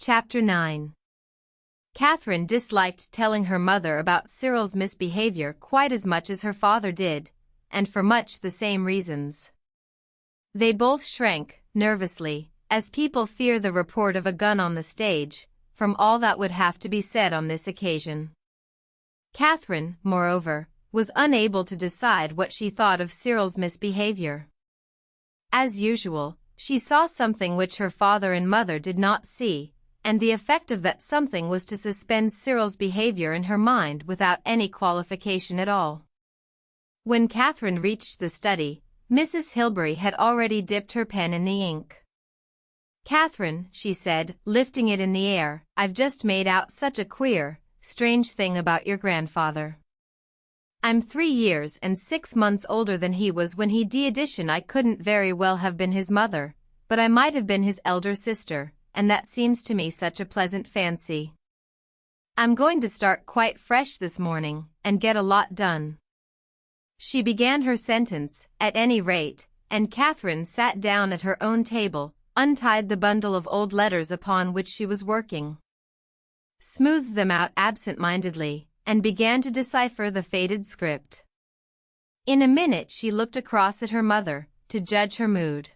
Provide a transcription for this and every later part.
Chapter 9. Catherine disliked telling her mother about Cyril's misbehavior quite as much as her father did, and for much the same reasons. They both shrank, nervously, as people fear the report of a gun on the stage, from all that would have to be said on this occasion. Catherine, moreover, was unable to decide what she thought of Cyril's misbehavior. As usual, she saw something which her father and mother did not see, and the effect of that something was to suspend Cyril's behavior in her mind without any qualification at all. When Catherine reached the study, Mrs. Hilbery had already dipped her pen in the ink. "Catherine," she said, lifting it in the air, "I've just made out such a queer, strange thing about your grandfather. I'm 3 years and 6 months older than he was when he de-edition. I couldn't very well have been his mother, but I might have been his elder sister, and that seems to me such a pleasant fancy. I'm going to start quite fresh this morning, and get a lot done." She began her sentence, at any rate, and Catherine sat down at her own table, untied the bundle of old letters upon which she was working, smoothed them out absent-mindedly, and began to decipher the faded script. In a minute she looked across at her mother, to judge her mood.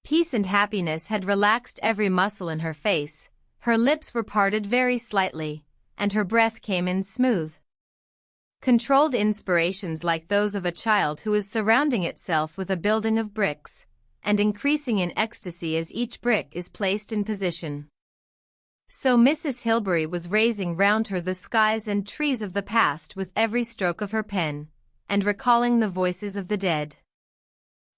Peace and happiness had relaxed every muscle in her face, her lips were parted very slightly, and her breath came in smooth. Controlled inspirations like those of a child who is surrounding itself with a building of bricks, and increasing in ecstasy as each brick is placed in position. So Mrs. Hilbery was raising round her the skies and trees of the past with every stroke of her pen, and recalling the voices of the dead.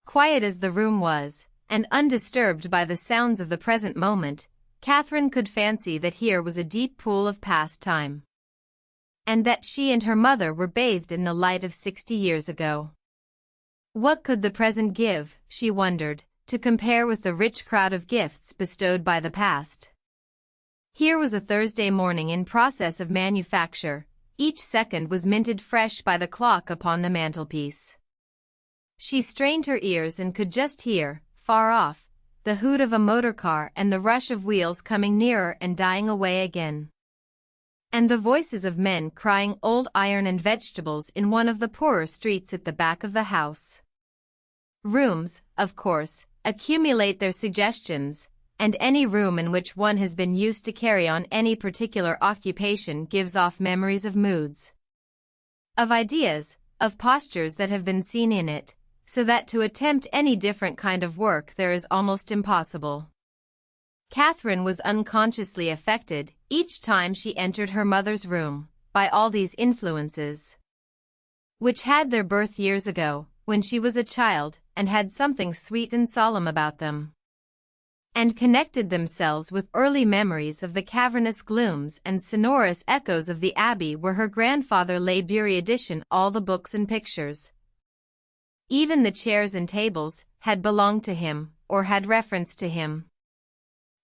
Quiet as the room was, and undisturbed by the sounds of the present moment, Catherine could fancy that here was a deep pool of past time, and that she and her mother were bathed in the light of 60 years ago. What could the present give, she wondered, to compare with the rich crowd of gifts bestowed by the past? Here was a Thursday morning in process of manufacture, each second was minted fresh by the clock upon the mantelpiece. She strained her ears and could just hear, far off, the hoot of a motor car and the rush of wheels coming nearer and dying away again, and the voices of men crying old iron and vegetables in one of the poorer streets at the back of the house. Rooms, of course, accumulate their suggestions, and any room in which one has been used to carry on any particular occupation gives off memories of moods, of ideas, of postures that have been seen in it, so that to attempt any different kind of work there is almost impossible. Catherine was unconsciously affected, each time she entered her mother's room, by all these influences, which had their birth years ago, when she was a child, and had something sweet and solemn about them, and connected themselves with early memories of the cavernous glooms and sonorous echoes of the abbey where her grandfather lay buried all the books and pictures. Even the chairs and tables had belonged to him, or had reference to him.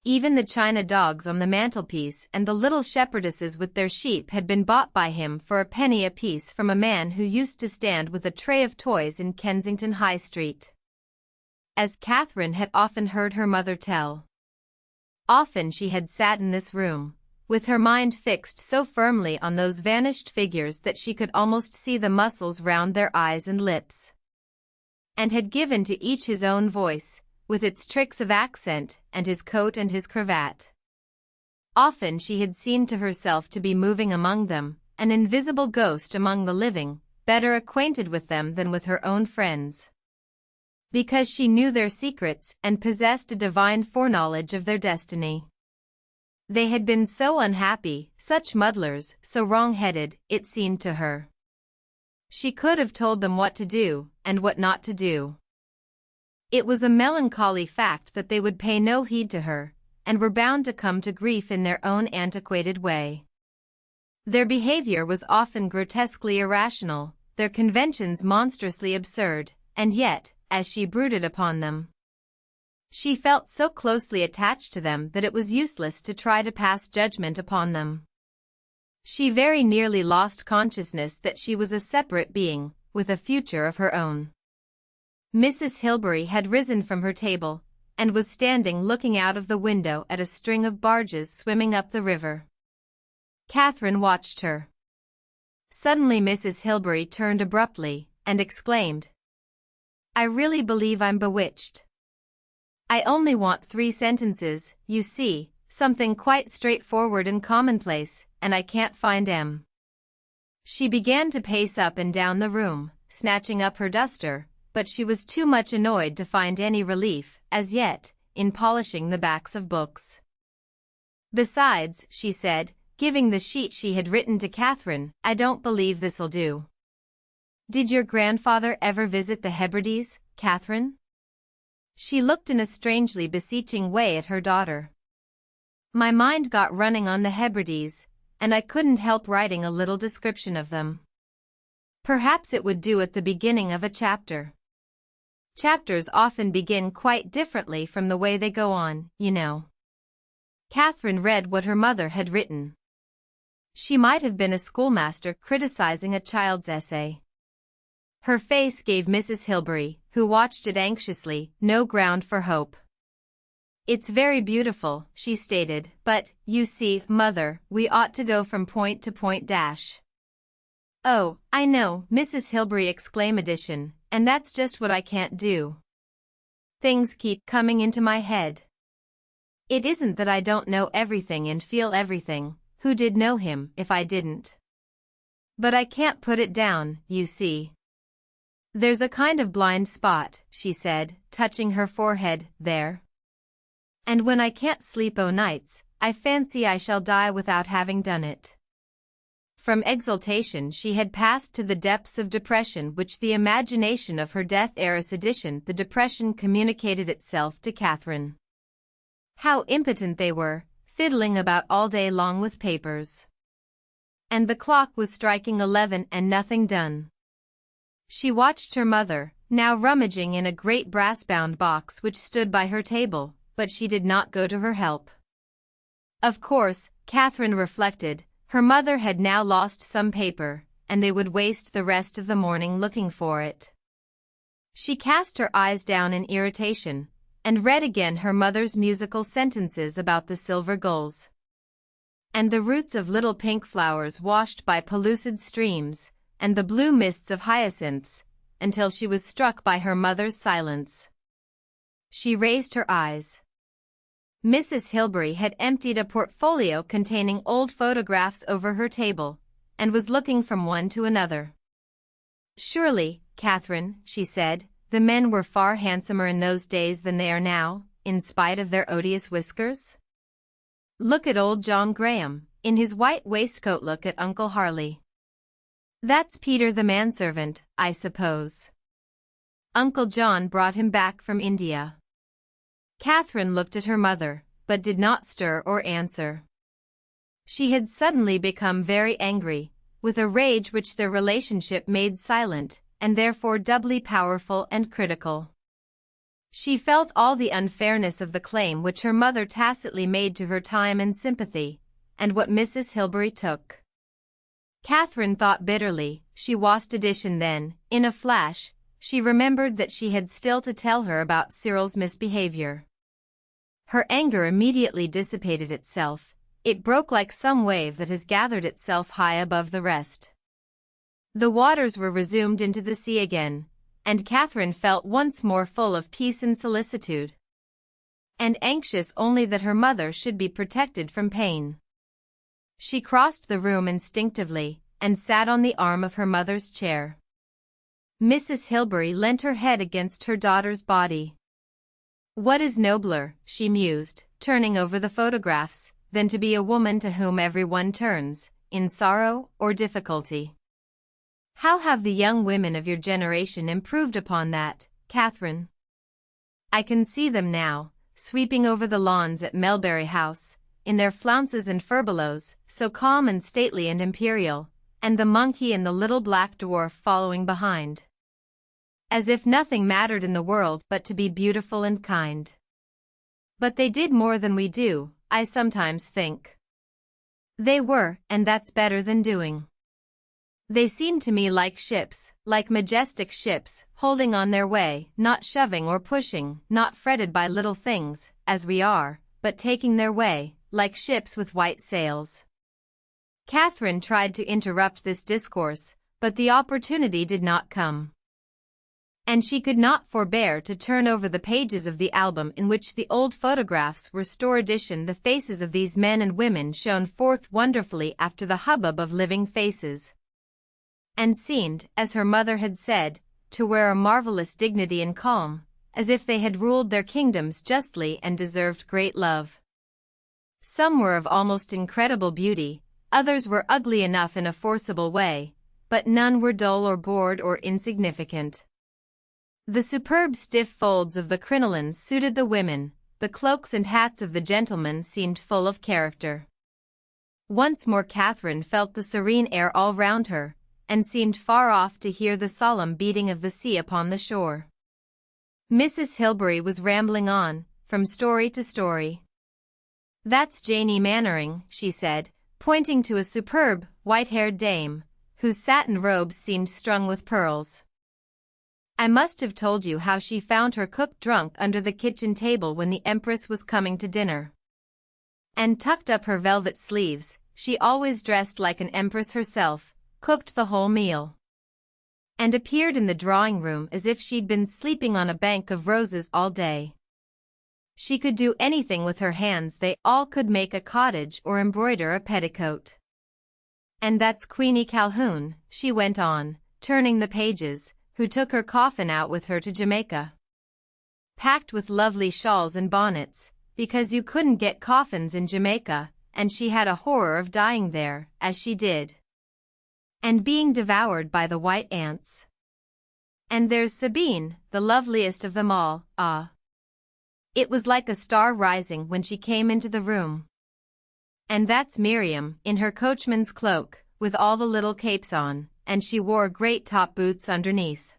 Even the china dogs on the mantelpiece and the little shepherdesses with their sheep had been bought by him for a penny apiece from a man who used to stand with a tray of toys in Kensington High Street. As Catherine had often heard her mother tell. Often she had sat in this room, with her mind fixed so firmly on those vanished figures that she could almost see the muscles round their eyes and lips, and had given to each his own voice, with its tricks of accent, and his coat and his cravat. Often she had seemed to herself to be moving among them, an invisible ghost among the living, better acquainted with them than with her own friends, because she knew their secrets and possessed a divine foreknowledge of their destiny. They had been so unhappy, such muddlers, so wrong-headed, it seemed to her. She could have told them what to do, and what not to do. It was a melancholy fact that they would pay no heed to her, and were bound to come to grief in their own antiquated way. Their behavior was often grotesquely irrational, their conventions monstrously absurd, and yet, as she brooded upon them, she felt so closely attached to them that it was useless to try to pass judgment upon them. She very nearly lost consciousness that she was a separate being, with a future of her own. Mrs. Hilbery had risen from her table, and was standing looking out of the window at a string of barges swimming up the river. Catherine watched her. Suddenly Mrs. Hilbery turned abruptly and exclaimed, "I really believe I'm bewitched. I only want 3 sentences, you see, something quite straightforward and commonplace, and I can't find 'em." She began to pace up and down the room, snatching up her duster, but she was too much annoyed to find any relief, as yet, in polishing the backs of books. "Besides," she said, giving the sheet she had written to Catherine, "I don't believe this'll do." "Did your grandfather ever visit the Hebrides, Catherine?" She looked in a strangely beseeching way at her daughter. My mind got running on the Hebrides, and I couldn't help writing a little description of them. Perhaps it would do at the beginning of a chapter. Chapters often begin quite differently from the way they go on, you know. Catherine read what her mother had written. She might have been a schoolmaster criticizing a child's essay. Her face gave Mrs. Hilbery, who watched it anxiously, no ground for hope. "It's very beautiful," she stated, "but, you see, Mother, we ought to go from point to point dash." "Oh, I know," Mrs. Hilbery exclaimed addition, "and that's just what I can't do. Things keep coming into my head. It isn't that I don't know everything and feel everything, who did know him if I didn't? But I can't put it down, you see. There's a kind of blind spot," she said, touching her forehead, "there. And when I can't sleep o' nights, I fancy I shall die without having done it." From exultation she had passed to the depths of depression which the imagination of her death heiress edition the depression communicated itself to Catherine. How impotent they were, fiddling about all day long with papers. And the clock was striking 11 and nothing done. She watched her mother, now rummaging in a great brass-bound box which stood by her table, but she did not go to her help. Of course, Catherine reflected, her mother had now lost some paper, and they would waste the rest of the morning looking for it. She cast her eyes down in irritation, and read again her mother's musical sentences about the silver gulls and the roots of little pink flowers washed by pellucid streams, and the blue mists of hyacinths, until she was struck by her mother's silence. She raised her eyes. Mrs. Hilbery had emptied a portfolio containing old photographs over her table, and was looking from one to another. "Surely, Catherine," she said, "the men were far handsomer in those days than they are now, in spite of their odious whiskers? Look at old John Graham, in his white waistcoat. Look at Uncle Harley. That's Peter the manservant, I suppose. Uncle John brought him back from India." Catherine looked at her mother, but did not stir or answer. She had suddenly become very angry, with a rage which their relationship made silent, and therefore doubly powerful and critical. She felt all the unfairness of the claim which her mother tacitly made to her time and sympathy, and what Mrs. Hilbery took. Catherine thought bitterly. She washed a dish and then, in a flash, she remembered that she had still to tell her about Cyril's misbehavior. Her anger immediately dissipated itself. It broke like some wave that has gathered itself high above the rest. The waters were resumed into the sea again, and Catherine felt once more full of peace and solicitude, and anxious only that her mother should be protected from pain. She crossed the room instinctively, and sat on the arm of her mother's chair. Mrs. Hilbery leant her head against her daughter's body. "What is nobler," she mused, turning over the photographs, "than to be a woman to whom everyone turns, in sorrow or difficulty? How have the young women of your generation improved upon that, Catherine? I can see them now, sweeping over the lawns at Melbury House, in their flounces and furbelows, so calm and stately and imperial, and the monkey and the little black dwarf following behind. As if nothing mattered in the world but to be beautiful and kind. But they did more than we do, I sometimes think. They were, and that's better than doing. They seem to me like majestic ships, holding on their way, not shoving or pushing, not fretted by little things, as we are, but taking their way, like ships with white sails. Catherine tried to interrupt this discourse, but the opportunity did not come. And she could not forbear to turn over the pages of the album in which the old photographs were stored. The faces of these men and women shone forth wonderfully after the hubbub of living faces, and seemed, as her mother had said, to wear a marvelous dignity and calm, as if they had ruled their kingdoms justly and deserved great love. Some were of almost incredible beauty, others were ugly enough in a forcible way, but none were dull or bored or insignificant. The superb stiff folds of the crinolines suited the women, the cloaks and hats of the gentlemen seemed full of character. Once more Catherine felt the serene air all round her, and seemed far off to hear the solemn beating of the sea upon the shore. Mrs. Hilbery was rambling on, from story to story. "That's Janie Mannering," she said, pointing to a superb, white-haired dame, whose satin robes seemed strung with pearls. "I must have told you how she found her cook drunk under the kitchen table when the Empress was coming to dinner, and tucked up her velvet sleeves. She always dressed like an empress herself, cooked the whole meal, and appeared in the drawing-room as if she'd been sleeping on a bank of roses all day. She could do anything with her hands. They all could make a cottage or embroider a petticoat. And that's Queenie Calhoun," she went on, turning the pages, "who took her coffin out with her to Jamaica, packed with lovely shawls and bonnets, because you couldn't get coffins in Jamaica, and she had a horror of dying there, as she did, and being devoured by the white ants. And there's Sabine, the loveliest of them all. Ah, it was like a star rising when she came into the room. And that's Miriam, in her coachman's cloak, with all the little capes on, and she wore great top boots underneath.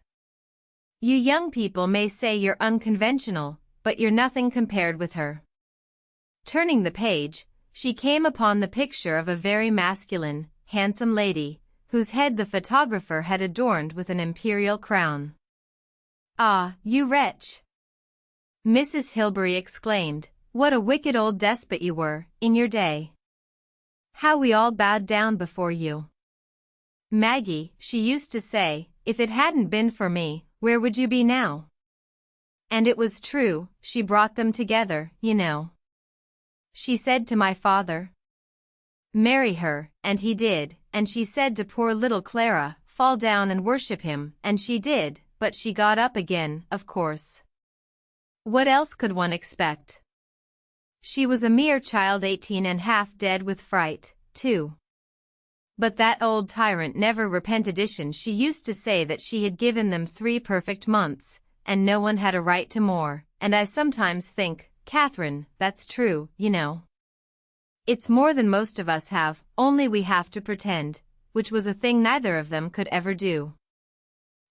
You young people may say you're unconventional, but you're nothing compared with her." Turning the page, she came upon the picture of a very masculine, handsome lady, whose head the photographer had adorned with an imperial crown. "Ah, you wretch!" Mrs. Hilbery exclaimed, "what a wicked old despot you were, in your day. How we all bowed down before you. Maggie," she used to say, "if it hadn't been for me, where would you be now?" And it was true, she brought them together, you know. She said to my father, "Marry her," and he did, and she said to poor little Clara, "Fall down and worship him," and she did, but she got up again, of course. What else could one expect? She was a mere child, 18 and half dead with fright, too. But that old tyrant never repented. She used to say that she had given them 3 perfect months, and no one had a right to more, and I sometimes think, Catherine, that's true, you know. It's more than most of us have, only we have to pretend, which was a thing neither of them could ever do.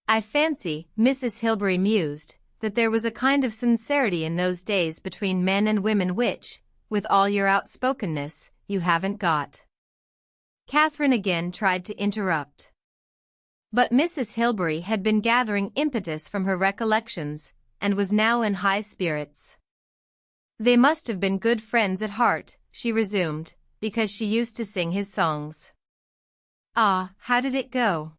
I fancy," Mrs. Hilbery mused, "that there was a kind of sincerity in those days between men and women which, with all your outspokenness, you haven't got." Catherine again tried to interrupt, but Mrs. Hilbery had been gathering impetus from her recollections, and was now in high spirits. "They must have been good friends at heart," she resumed, "because she used to sing his songs." "Ah, how did it go?"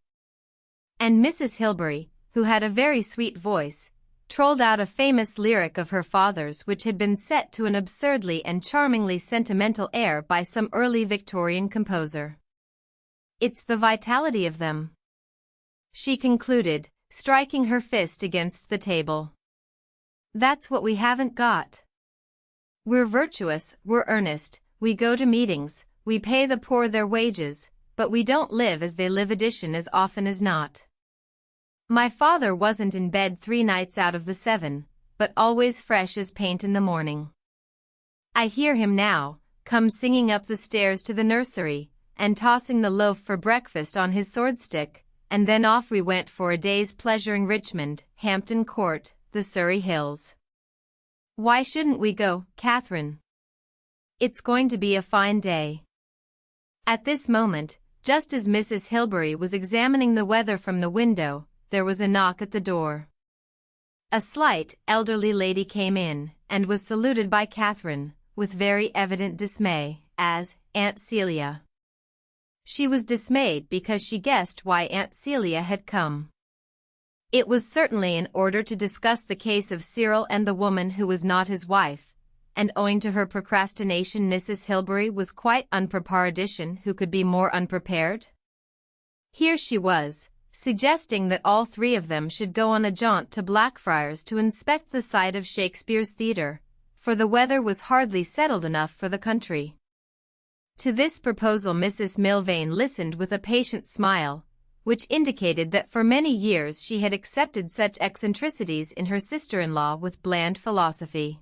And Mrs. Hilbery, who had a very sweet voice, trolled out a famous lyric of her father's which had been set to an absurdly and charmingly sentimental air by some early Victorian composer. "It's the vitality of them," she concluded, striking her fist against the table. "That's what we haven't got. We're virtuous, we're earnest, we go to meetings, we pay the poor their wages, but we don't live as they live. As often as not. My father wasn't in bed 3 nights out of the 7, but always fresh as paint in the morning. I hear him now, come singing up the stairs to the nursery, and tossing the loaf for breakfast on his swordstick, and then off we went for a day's pleasuring. Richmond, Hampton Court, the Surrey Hills. Why shouldn't we go, Catherine? It's going to be a fine day." At this moment, just as Mrs. Hilbery was examining the weather from the window, there was a knock at the door. A slight, elderly lady came in, and was saluted by Catherine, with very evident dismay, as Aunt Celia. She was dismayed because she guessed why Aunt Celia had come. It was certainly in order to discuss the case of Cyril and the woman who was not his wife, and owing to her procrastination Mrs. Hilbery was quite unprepared. Who could be more unprepared? Here she was, suggesting that all three of them should go on a jaunt to Blackfriars to inspect the site of Shakespeare's theatre, for the weather was hardly settled enough for the country. To this proposal Mrs. Milvain listened with a patient smile, which indicated that for many years she had accepted such eccentricities in her sister-in-law with bland philosophy.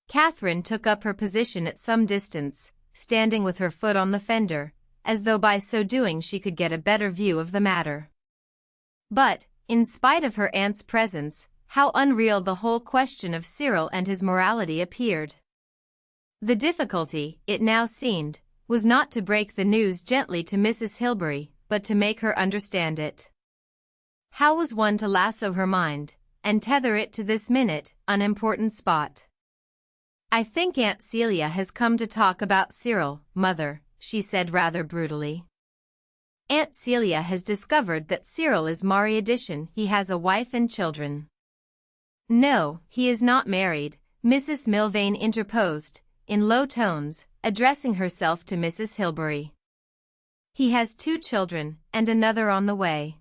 Catherine took up her position at some distance, standing with her foot on the fender, as though by so doing she could get a better view of the matter. But, in spite of her aunt's presence, how unreal the whole question of Cyril and his morality appeared. The difficulty, it now seemed, was not to break the news gently to Mrs. Hilbery, but to make her understand it. How was one to lasso her mind, and tether it to this minute, unimportant spot? "I think Aunt Celia has come to talk about Cyril, Mother," she said rather brutally. "Aunt Celia has discovered that Cyril is married. He has a wife and children." "No, he is not married," Mrs. Milvain interposed, in low tones, addressing herself to Mrs. Hilbery. "He has 2 children, and another on the way."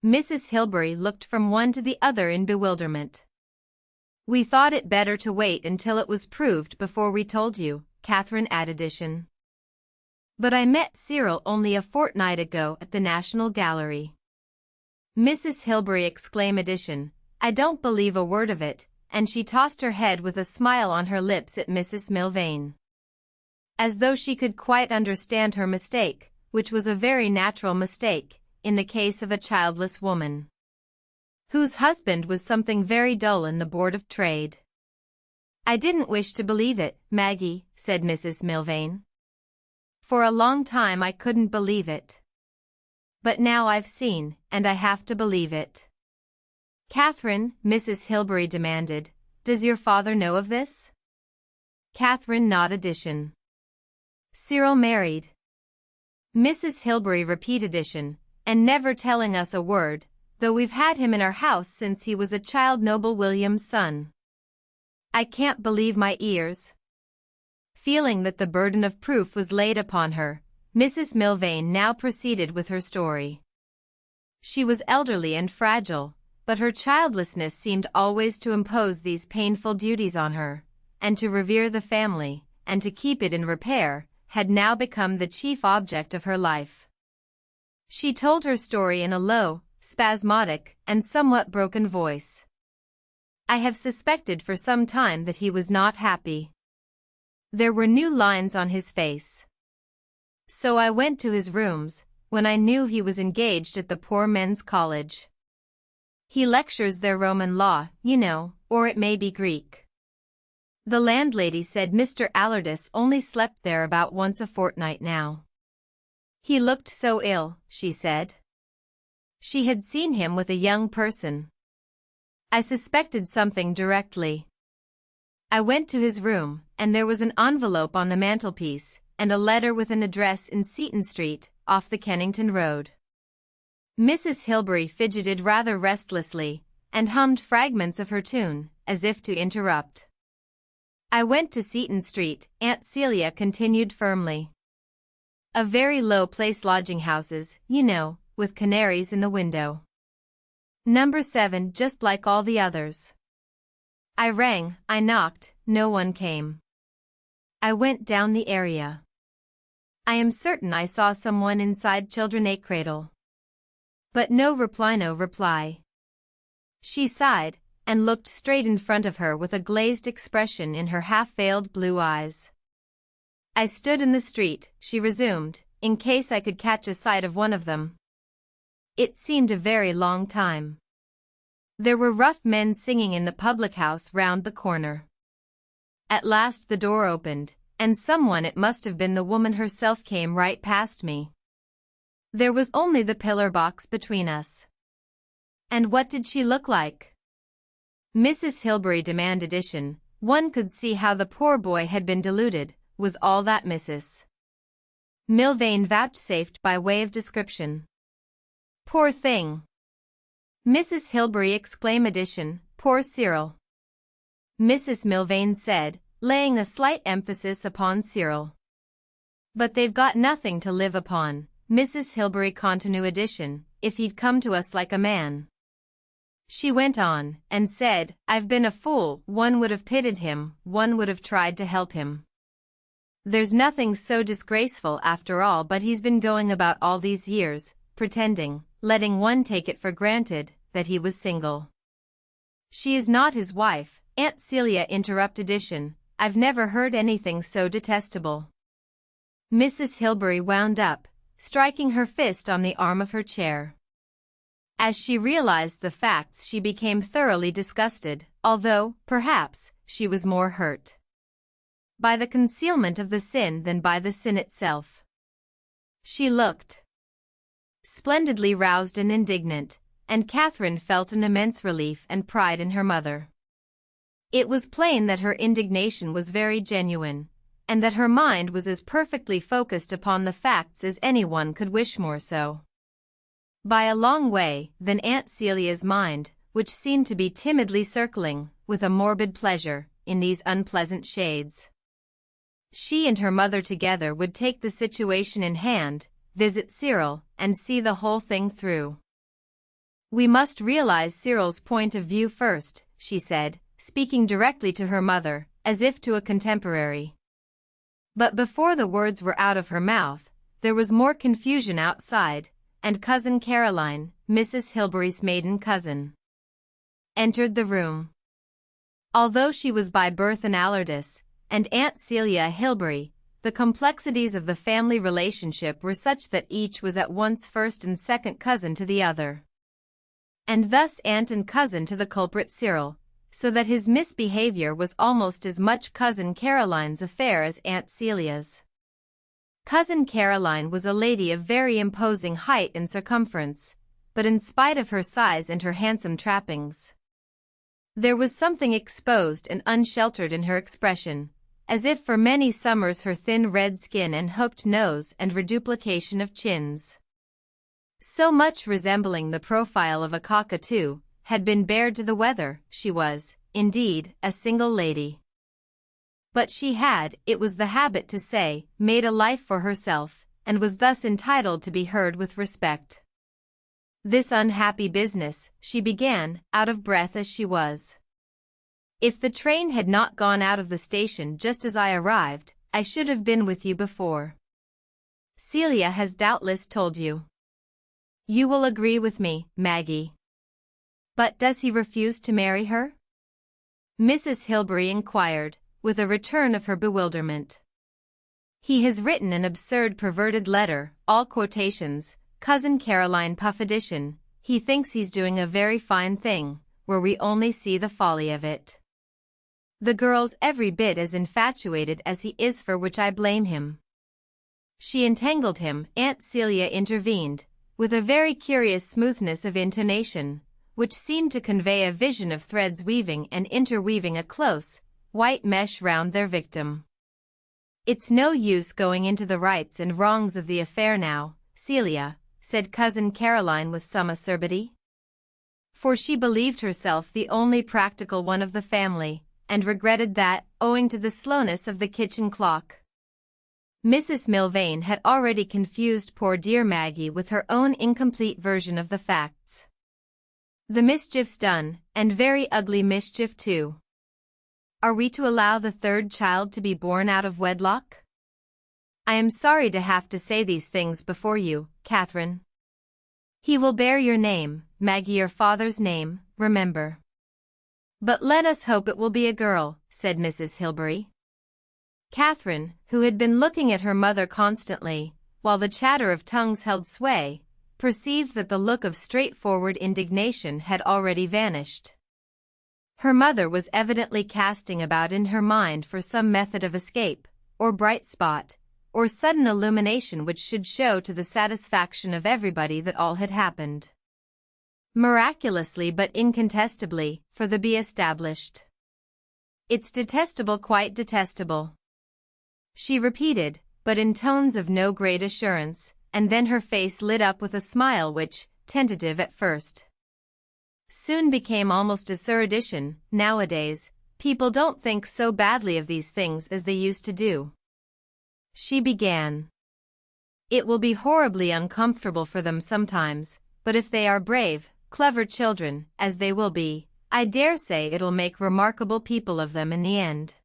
Mrs. Hilbery looked from one to the other in bewilderment. "We thought it better to wait until it was proved before we told you," Catherine added. "But I met Cyril only a fortnight ago at the National Gallery." Mrs. Hilbery exclaimed, "I don't believe a word of it," and she tossed her head with a smile on her lips at Mrs. Milvain. As though she could quite understand her mistake, which was a very natural mistake, in the case of a childless woman, whose husband was something very dull in the Board of Trade. "I didn't wish to believe it, Maggie," said Mrs. Milvain. "For a long time I couldn't believe it. But now I've seen, and I have to believe it." "Catherine," Mrs. Hilbery demanded, "does your father know of this?" Catherine nodded. "Cyril married," Mrs. Hilbery repeated, "and never telling us a word, though we've had him in our house since he was a child. Noble William's son. I can't believe my ears." Feeling that the burden of proof was laid upon her, Mrs. Milvain now proceeded with her story. She was elderly and fragile, but her childlessness seemed always to impose these painful duties on her, and to revere the family, and to keep it in repair, had now become the chief object of her life. She told her story in a low, spasmodic, and somewhat broken voice. "I have suspected for some time that he was not happy. There were new lines on his face. So I went to his rooms, when I knew he was engaged at the Poor Men's College. He lectures there Roman law, you know, or it may be Greek. The landlady said Mr. Allardyce only slept there about once a fortnight now. He looked so ill, she said. She had seen him with a young person. I suspected something directly. I went to his room, and there was an envelope on the mantelpiece, and a letter with an address in Seaton Street, off the Kennington Road." Mrs. Hilbery fidgeted rather restlessly, and hummed fragments of her tune, as if to interrupt. "I went to Seaton Street," Aunt Celia continued firmly. "A very low place, lodging houses, you know, with canaries in the window. Number 7, just like all the others. I rang, I knocked, no one came. I went down the area. I am certain I saw someone inside children a cradle. But no reply, no reply." She sighed, and looked straight in front of her with a glazed expression in her half-veiled blue eyes. "I stood in the street," she resumed, "in case I could catch a sight of one of them. It seemed a very long time. There were rough men singing in the public house round the corner. At last the door opened, and someone it must have been the woman herself came right past me. There was only the pillar box between us. And what did she look like? Mrs. Hilbery demanded addition. One could see how the poor boy had been deluded, was all that Mrs. Milvain vouchsafed by way of description. Poor thing! Mrs. Hilbery exclaimed addition, poor Cyril. Mrs. Milvain said, laying a slight emphasis upon Cyril. But they've got nothing to live upon, Mrs. Hilbery continued addition, if he'd come to us like a man. She went on, and said, I've been a fool, one would have pitied him, one would have tried to help him. There's nothing so disgraceful after all, but he's been going about all these years, pretending, letting one take it for granted, that he was single. She is not his wife, Aunt Celia interrupted addition, I've never heard anything so detestable. Mrs. Hilbery wound up, striking her fist on the arm of her chair. As she realized the facts, she became thoroughly disgusted, although, perhaps, she was more hurt by the concealment of the sin than by the sin itself. She looked splendidly roused and indignant, and Catherine felt an immense relief and pride in her mother. It was plain that her indignation was very genuine, and that her mind was as perfectly focused upon the facts as anyone could wish more so. By a long way than Aunt Celia's mind, which seemed to be timidly circling, with a morbid pleasure, in these unpleasant shades. She and her mother together would take the situation in hand, visit Cyril, and see the whole thing through. We must realize Cyril's point of view first, she said, speaking directly to her mother, as if to a contemporary. But before the words were out of her mouth, there was more confusion outside, and Cousin Caroline, Mrs. Hilbery's maiden cousin, entered the room. Although she was by birth an Allardyce, and Aunt Celia Hilbery, the complexities of the family relationship were such that each was at once first and second cousin to the other, and thus aunt and cousin to the culprit Cyril, so that his misbehavior was almost as much Cousin Caroline's affair as Aunt Celia's. Cousin Caroline was a lady of very imposing height and circumference, but in spite of her size and her handsome trappings, there was something exposed and unsheltered in her expression, as if for many summers her thin red skin and hooked nose and reduplication of chins, so much resembling the profile of a cockatoo, had been bared to the weather. She was, indeed, a single lady. But she had, it was the habit to say, made a life for herself, and was thus entitled to be heard with respect. This unhappy business, she began, out of breath as she was. If the train had not gone out of the station just as I arrived, I should have been with you before. Celia has doubtless told you. You will agree with me, Maggie. But does he refuse to marry her? Mrs. Hilbery inquired, with a return of her bewilderment. He has written an absurd perverted letter, all quotations, Cousin Caroline puff addition, he thinks he's doing a very fine thing, where we only see the folly of it. The girl's every bit as infatuated as he is, for which I blame him. She entangled him, Aunt Celia intervened, with a very curious smoothness of intonation, which seemed to convey a vision of threads weaving and interweaving a close, white mesh round their victim. It's no use going into the rights and wrongs of the affair now, Celia, said Cousin Caroline with some acerbity. For she believed herself the only practical one of the family, and regretted that, owing to the slowness of the kitchen clock, Mrs. Milvain had already confused poor dear Maggie with her own incomplete version of the facts. The mischief's done, and very ugly mischief too. Are we to allow the third child to be born out of wedlock? I am sorry to have to say these things before you, Catherine. He will bear your name, Maggie, your father's name, remember. But let us hope it will be a girl, said Mrs. Hilbery. Catherine, who had been looking at her mother constantly, while the chatter of tongues held sway, perceived that the look of straightforward indignation had already vanished. Her mother was evidently casting about in her mind for some method of escape, or bright spot, or sudden illumination which should show to the satisfaction of everybody that all had happened miraculously but incontestably, for the be established. It's detestable, quite detestable, she repeated, but in tones of no great assurance, and then her face lit up with a smile which, tentative at first, soon became almost a erudition. Nowadays, people don't think so badly of these things as they used to do, she began. It will be horribly uncomfortable for them sometimes, but if they are brave, clever children, as they will be, I dare say it'll make remarkable people of them in the end.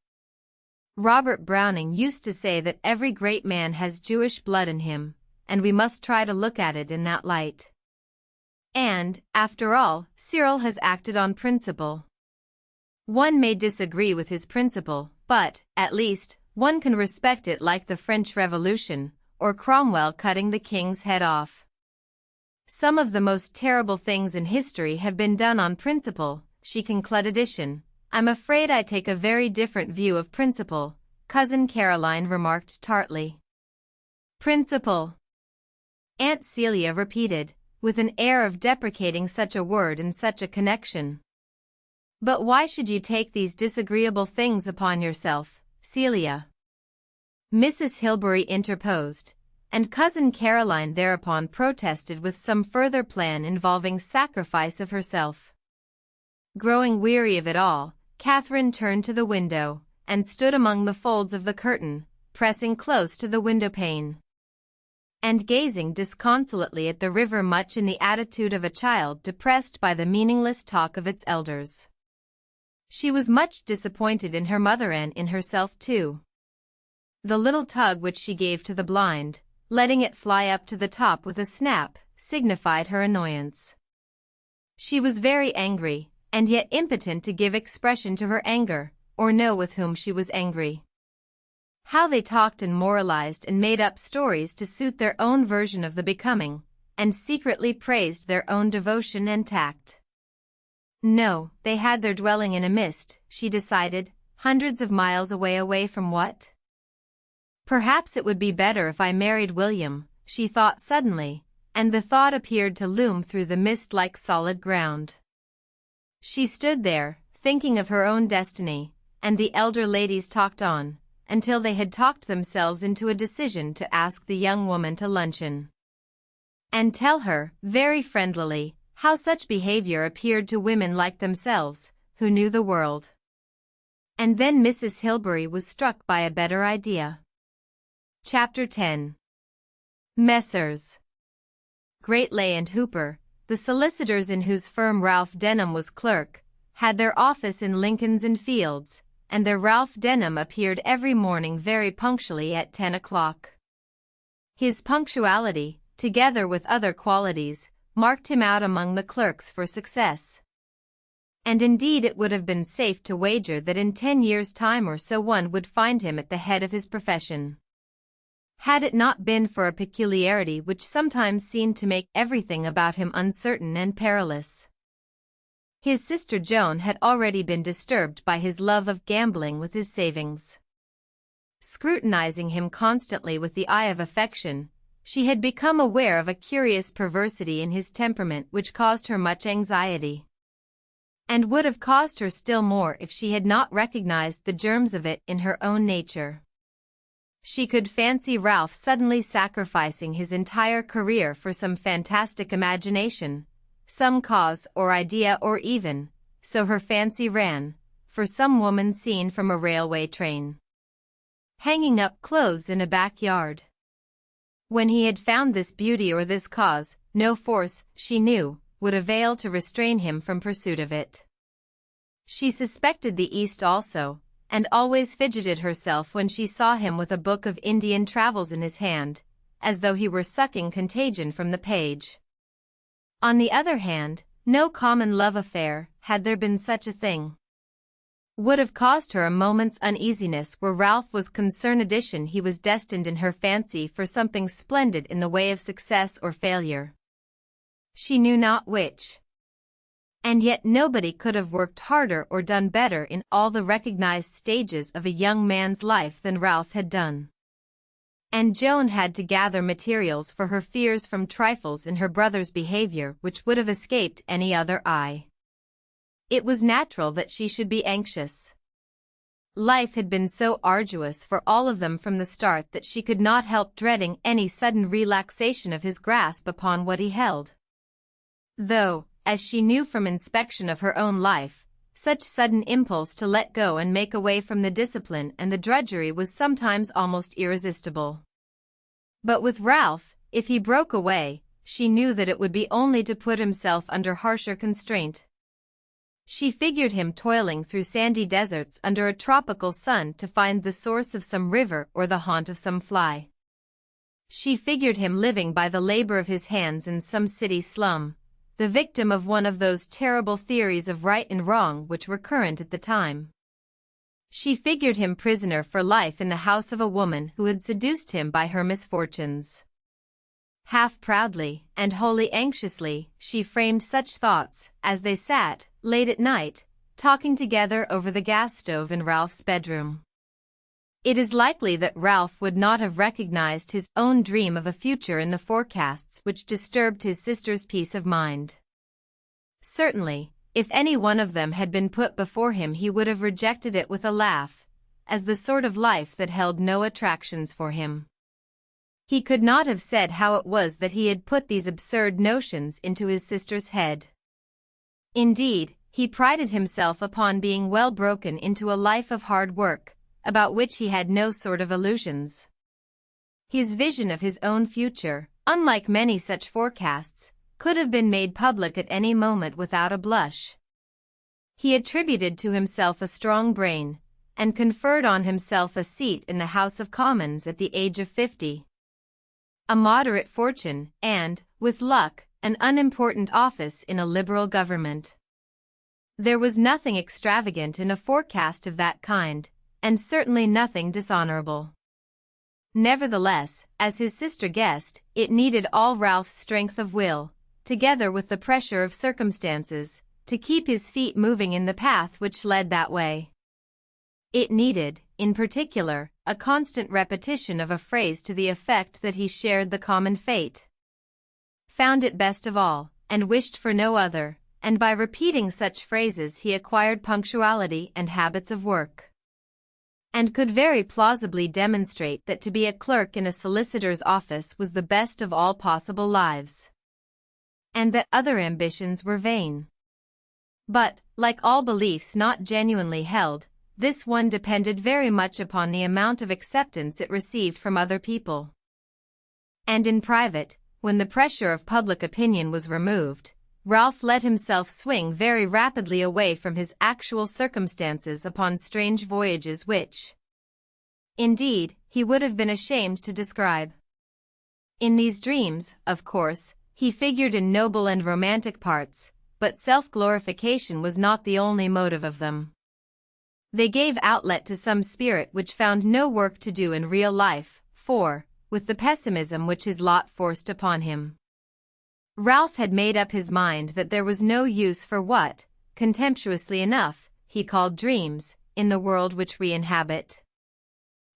Robert Browning used to say that every great man has Jewish blood in him, and we must try to look at it in that light. And, after all, Cyril has acted on principle. One may disagree with his principle, but, at least, one can respect it, like the French Revolution, or Cromwell cutting the king's head off. Some of the most terrible things in history have been done on principle, she concluded. I'm afraid I take a very different view of principle, Cousin Caroline remarked tartly. Principle, Aunt Celia repeated, with an air of deprecating such a word in such a connection. But why should you take these disagreeable things upon yourself, Celia? Mrs. Hilbery interposed, and Cousin Caroline thereupon protested with some further plan involving sacrifice of herself. Growing weary of it all, Catherine turned to the window, and stood among the folds of the curtain, pressing close to the window-pane, and gazing disconsolately at the river, much in the attitude of a child depressed by the meaningless talk of its elders. She was much disappointed in her mother and in herself too. The little tug which she gave to the blind, letting it fly up to the top with a snap, signified her annoyance. She was very angry, and yet impotent to give expression to her anger, or know with whom she was angry. How they talked and moralized and made up stories to suit their own version of the becoming, and secretly praised their own devotion and tact. No, they had their dwelling in a mist, she decided, hundreds of miles away from what? Perhaps it would be better if I married William, she thought suddenly, and the thought appeared to loom through the mist like solid ground. She stood there, thinking of her own destiny, and the elder ladies talked on, until they had talked themselves into a decision to ask the young woman to luncheon, and tell her, very friendlily, how such behavior appeared to women like themselves, who knew the world. And then Mrs. Hilbery was struck by a better idea. Chapter 10. Messrs. Greatley and Hooper, the solicitors in whose firm Ralph Denham was clerk, had their office in Lincoln's Inn Fields, and their Ralph Denham appeared every morning very punctually at 10 o'clock. His punctuality, together with other qualities, marked him out among the clerks for success. And indeed it would have been safe to wager that in 10 years' time or so one would find him at the head of his profession, had it not been for a peculiarity which sometimes seemed to make everything about him uncertain and perilous. His sister Joan had already been disturbed by his love of gambling with his savings. Scrutinizing him constantly with the eye of affection, she had become aware of a curious perversity in his temperament which caused her much anxiety, and would have caused her still more if she had not recognized the germs of it in her own nature. She could fancy Ralph suddenly sacrificing his entire career for some fantastic imagination, some cause or idea, or even, so her fancy ran, for some woman seen from a railway train, hanging up clothes in a backyard. When he had found this beauty or this cause, no force, she knew, would avail to restrain him from pursuit of it. She suspected the East also, and always fidgeted herself when she saw him with a book of Indian travels in his hand, as though he were sucking contagion from the page. On the other hand, no common love affair, had there been such a thing, would have caused her a moment's uneasiness where Ralph was concerned. He was destined in her fancy for something splendid in the way of success or failure, she knew not which. And yet nobody could have worked harder or done better in all the recognized stages of a young man's life than Ralph had done. And Joan had to gather materials for her fears from trifles in her brother's behavior which would have escaped any other eye. It was natural that she should be anxious. Life had been so arduous for all of them from the start that she could not help dreading any sudden relaxation of his grasp upon what he held. Though, as she knew from inspection of her own life, such sudden impulse to let go and make away from the discipline and the drudgery was sometimes almost irresistible. But with Ralph, if he broke away, she knew that it would be only to put himself under harsher constraint. She figured him toiling through sandy deserts under a tropical sun to find the source of some river or the haunt of some fly. She figured him living by the labor of his hands in some city slum, the victim of one of those terrible theories of right and wrong which were current at the time. She figured him prisoner for life in the house of a woman who had seduced him by her misfortunes. Half proudly, and wholly anxiously, she framed such thoughts, as they sat, late at night, talking together over the gas stove in Ralph's bedroom. It is likely that Ralph would not have recognized his own dream of a future in the forecasts which disturbed his sister's peace of mind. Certainly, if any one of them had been put before him he would have rejected it with a laugh, as the sort of life that held no attractions for him. He could not have said how it was that he had put these absurd notions into his sister's head. Indeed, he prided himself upon being well broken into a life of hard work, about which he had no sort of illusions. His vision of his own future, unlike many such forecasts, could have been made public at any moment without a blush. He attributed to himself a strong brain, and conferred on himself a seat in the House of Commons at the age of 50. A moderate fortune, and, with luck, an unimportant office in a liberal government. There was nothing extravagant in a forecast of that kind, and certainly nothing dishonorable. Nevertheless, as his sister guessed, it needed all Ralph's strength of will, together with the pressure of circumstances, to keep his feet moving in the path which led that way. It needed, in particular, a constant repetition of a phrase to the effect that he shared the common fate, found it best of all, and wished for no other, and by repeating such phrases he acquired punctuality and habits of work, and could very plausibly demonstrate that to be a clerk in a solicitor's office was the best of all possible lives, and that other ambitions were vain. But, like all beliefs not genuinely held, this one depended very much upon the amount of acceptance it received from other people. And in private, when the pressure of public opinion was removed, Ralph let himself swing very rapidly away from his actual circumstances upon strange voyages which, indeed, he would have been ashamed to describe. In these dreams, of course, he figured in noble and romantic parts, but self-glorification was not the only motive of them. They gave outlet to some spirit which found no work to do in real life, for, with the pessimism which his lot forced upon him, Ralph had made up his mind that there was no use for what, contemptuously enough, he called dreams, in the world which we inhabit.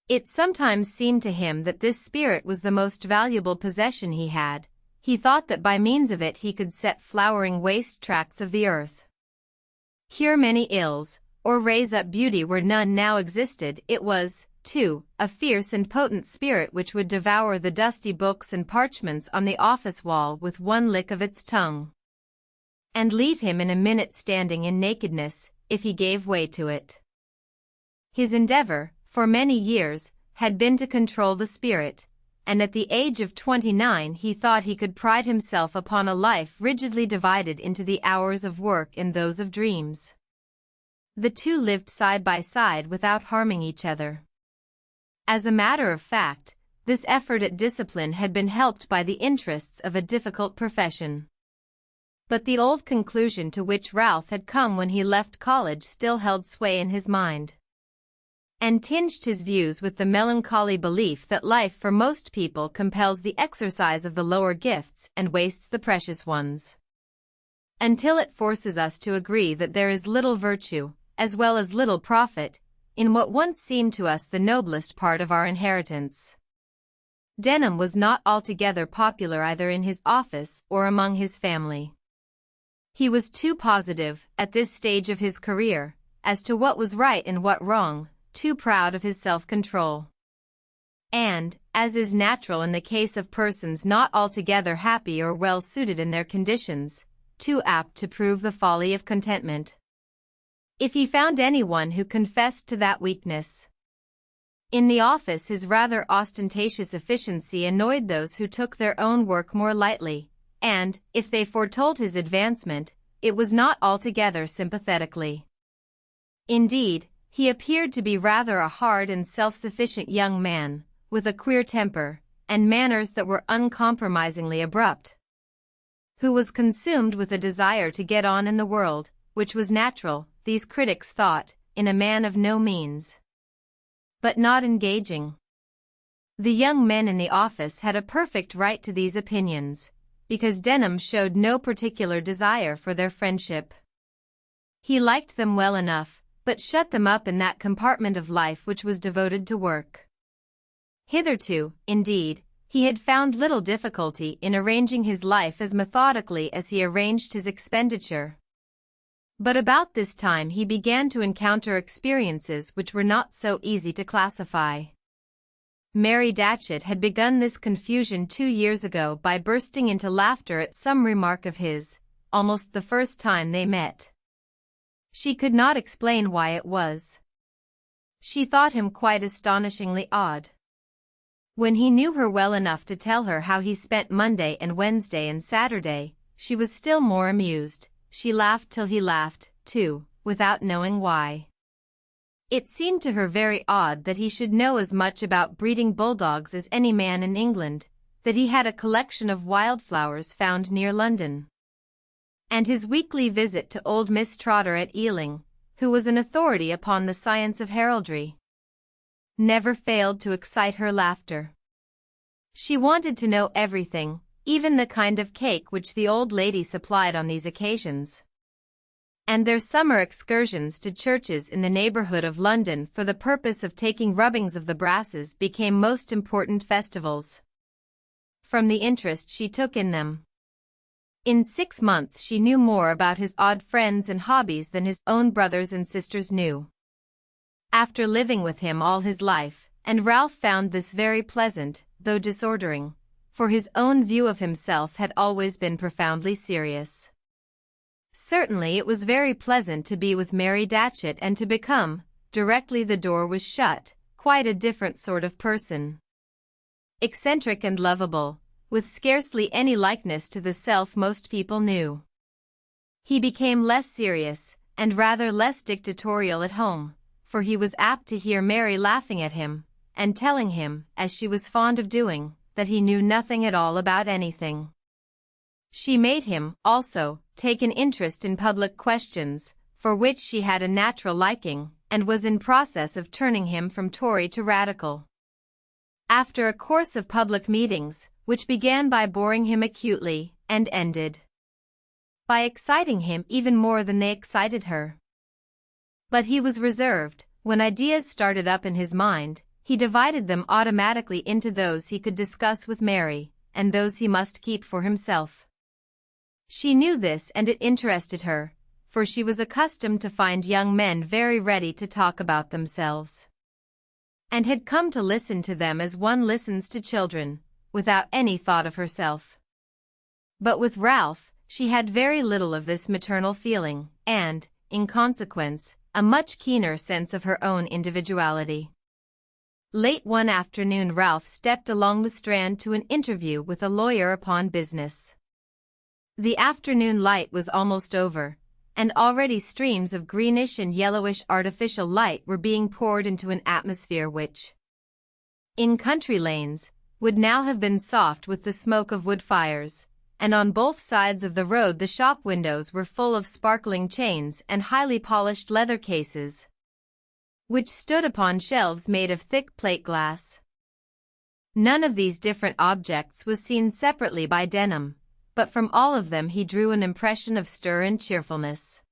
It sometimes seemed to him that this spirit was the most valuable possession he had. He thought that by means of it he could set flowering waste tracts of the earth, cure many ills, or raise up beauty where none now existed. It was, too, a fierce and potent spirit which would devour the dusty books and parchments on the office wall with one lick of its tongue, and leave him in a minute standing in nakedness, if he gave way to it. His endeavor, for many years, had been to control the spirit, and at the age of 29 he thought he could pride himself upon a life rigidly divided into the hours of work and those of dreams. The two lived side by side without harming each other. As a matter of fact, this effort at discipline had been helped by the interests of a difficult profession. But the old conclusion to which Ralph had come when he left college still held sway in his mind, and tinged his views with the melancholy belief that life for most people compels the exercise of the lower gifts and wastes the precious ones. until it forces us to agree that there is little virtue, as well as little profit, in what once seemed to us the noblest part of our inheritance. Denham was not altogether popular either in his office or among his family. He was too positive, at this stage of his career, as to what was right and what wrong, too proud of his self-control. And, as is natural in the case of persons not altogether happy or well suited in their conditions, too apt to prove the folly of contentment. If he found anyone who confessed to that weakness. In the office his rather ostentatious efficiency annoyed those who took their own work more lightly, and, if they foretold his advancement, it was not altogether sympathetically. Indeed, he appeared to be rather a hard and self-sufficient young man, with a queer temper, and manners that were uncompromisingly abrupt, who was consumed with a desire to get on in the world, which was natural, these critics thought, in a man of no means, but not engaging. The young men in the office had a perfect right to these opinions, because Denham showed no particular desire for their friendship. He liked them well enough, but shut them up in that compartment of life which was devoted to work. Hitherto, indeed, he had found little difficulty in arranging his life as methodically as he arranged his expenditure. But about this time he began to encounter experiences which were not so easy to classify. Mary Datchet had begun this confusion 2 years ago by bursting into laughter at some remark of his, almost the first time they met. She could not explain why it was. She thought him quite astonishingly odd. When he knew her well enough to tell her how he spent Monday and Wednesday and Saturday, she was still more amused. She laughed till he laughed, too, without knowing why. It seemed to her very odd that he should know as much about breeding bulldogs as any man in England, that he had a collection of wildflowers found near London, and his weekly visit to old Miss Trotter at Ealing, who was an authority upon the science of heraldry, never failed to excite her laughter. She wanted to know everything, even the kind of cake which the old lady supplied on these occasions. And their summer excursions to churches in the neighborhood of London for the purpose of taking rubbings of the brasses became most important festivals, from the interest she took in them. In 6 months she knew more about his odd friends and hobbies than his own brothers and sisters knew. After living with him all his life, and Ralph found this very pleasant, though disordering, for his own view of himself had always been profoundly serious. Certainly it was very pleasant to be with Mary Datchet and to become, directly the door was shut, quite a different sort of person. Eccentric and lovable, with scarcely any likeness to the self most people knew. He became less serious, and rather less dictatorial at home, for he was apt to hear Mary laughing at him, and telling him, as she was fond of doing, that he knew nothing at all about anything. She made him, also, take an interest in public questions, for which she had a natural liking, and was in process of turning him from Tory to Radical. After a course of public meetings, which began by boring him acutely, and ended by exciting him even more than they excited her. But he was reserved. When ideas started up in his mind, he divided them automatically into those he could discuss with Mary, and those he must keep for himself. She knew this and it interested her, for she was accustomed to find young men very ready to talk about themselves, and had come to listen to them as one listens to children, without any thought of herself. But with Ralph, she had very little of this maternal feeling, and, in consequence, a much keener sense of her own individuality. Late one afternoon Ralph stepped along the Strand to an interview with a lawyer upon business. The afternoon light was almost over, and already streams of greenish and yellowish artificial light were being poured into an atmosphere which, in country lanes, would now have been soft with the smoke of wood fires, and on both sides of the road the shop windows were full of sparkling chains and highly polished leather cases, which stood upon shelves made of thick plate glass. None of these different objects was seen separately by Denham, but from all of them he drew an impression of stir and cheerfulness.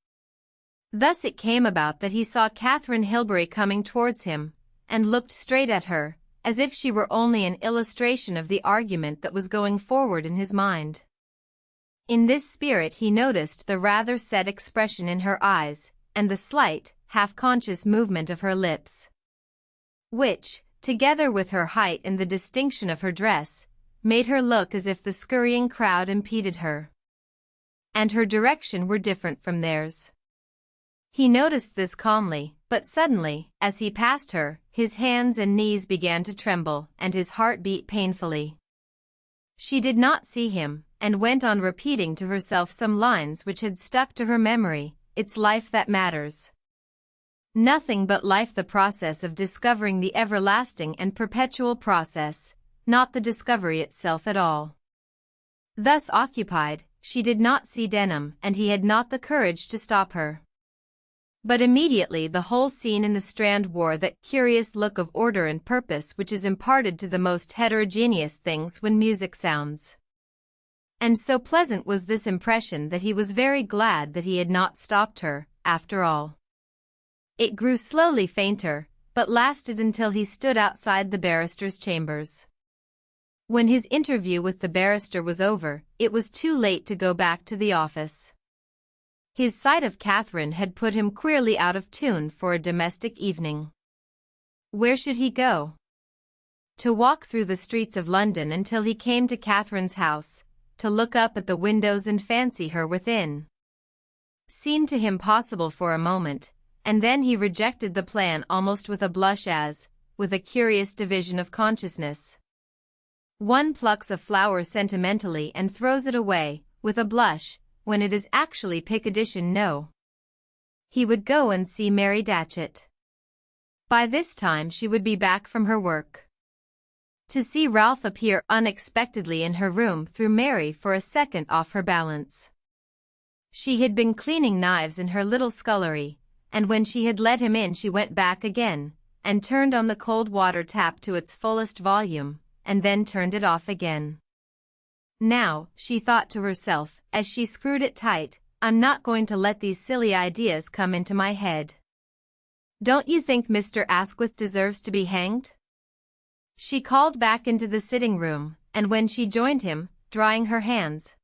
Thus it came about that he saw Catherine Hilbery coming towards him, and looked straight at her, as if she were only an illustration of the argument that was going forward in his mind. In this spirit he noticed the rather set expression in her eyes, and the slight, half-conscious movement of her lips, which, together with her height and the distinction of her dress, made her look as if the scurrying crowd impeded her, and her direction were different from theirs. He noticed this calmly, but suddenly, as he passed her, his hands and knees began to tremble, and his heart beat painfully. She did not see him, and went on repeating to herself some lines which had stuck to her memory. It's life that matters. Nothing but life, the process of discovering the everlasting and perpetual process, not the discovery itself at all. Thus occupied, she did not see Denham, and he had not the courage to stop her. But immediately the whole scene in the Strand wore that curious look of order and purpose which is imparted to the most heterogeneous things when music sounds. And so pleasant was this impression that he was very glad that he had not stopped her, after all. It grew slowly fainter, but lasted until he stood outside the barrister's chambers. When his interview with the barrister was over, it was too late to go back to the office. His sight of Catherine had put him queerly out of tune for a domestic evening. Where should he go? To walk through the streets of London until he came to Catherine's house, to look up at the windows and fancy her within, seemed to him possible for a moment, and then he rejected the plan almost with a blush as, with a curious division of consciousness, one plucks a flower sentimentally and throws it away, with a blush, when it is actually Piccadilly. No. He would go and see Mary Datchet. By this time she would be back from her work. To see Ralph appear unexpectedly in her room threw Mary for a second off her balance. She had been cleaning knives in her little scullery, and when she had let him in she went back again, and turned on the cold water tap to its fullest volume, and then turned it off again. Now, she thought to herself, as she screwed it tight, I'm not going to let these silly ideas come into my head. Don't you think Mr. Asquith deserves to be hanged? She called back into the sitting room, and when she joined him, drying her hands,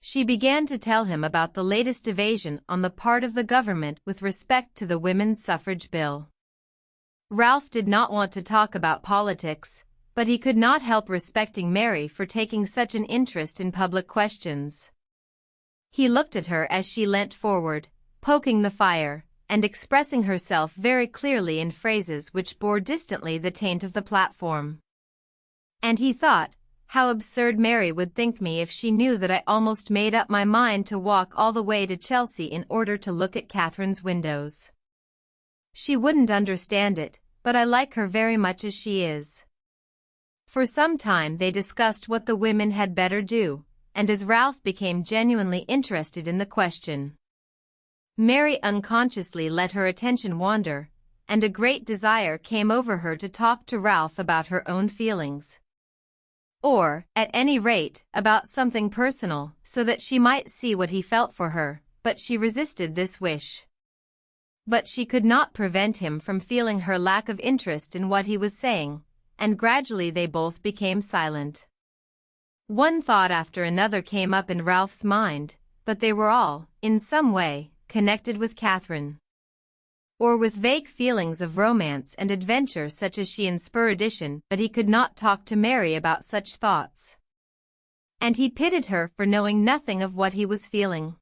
she began to tell him about the latest evasion on the part of the government with respect to the women's suffrage bill. Ralph did not want to talk about politics, but he could not help respecting Mary for taking such an interest in public questions. He looked at her as she leant forward, poking the fire, and expressing herself very clearly in phrases which bore distantly the taint of the platform. And he thought, how absurd Mary would think me if she knew that I almost made up my mind to walk all the way to Chelsea in order to look at Catherine's windows. She wouldn't understand it, but I like her very much as she is. For some time they discussed what the women had better do, and as Ralph became genuinely interested in the question, Mary unconsciously let her attention wander, and a great desire came over her to talk to Ralph about her own feelings. Or, at any rate, about something personal, so that she might see what he felt for her, but she resisted this wish. But she could not prevent him from feeling her lack of interest in what he was saying, and gradually they both became silent. One thought after another came up in Ralph's mind, but they were all, in some way, connected with Catherine, or with vague feelings of romance and adventure such as she in spur addition, but he could not talk to Mary about such thoughts. And he pitied her for knowing nothing of what he was feeling.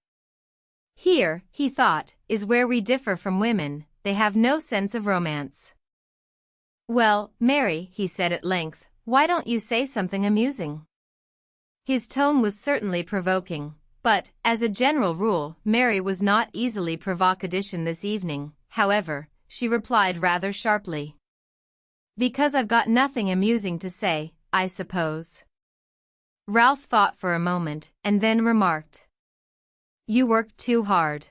Here, he thought, is where we differ from women, they have no sense of romance. Well, Mary, he said at length, why don't you say something amusing? His tone was certainly provoking, but, as a general rule, Mary was not easily provocation this evening. However, she replied rather sharply. Because I've got nothing amusing to say, I suppose. Ralph thought for a moment, and then remarked, You work too hard.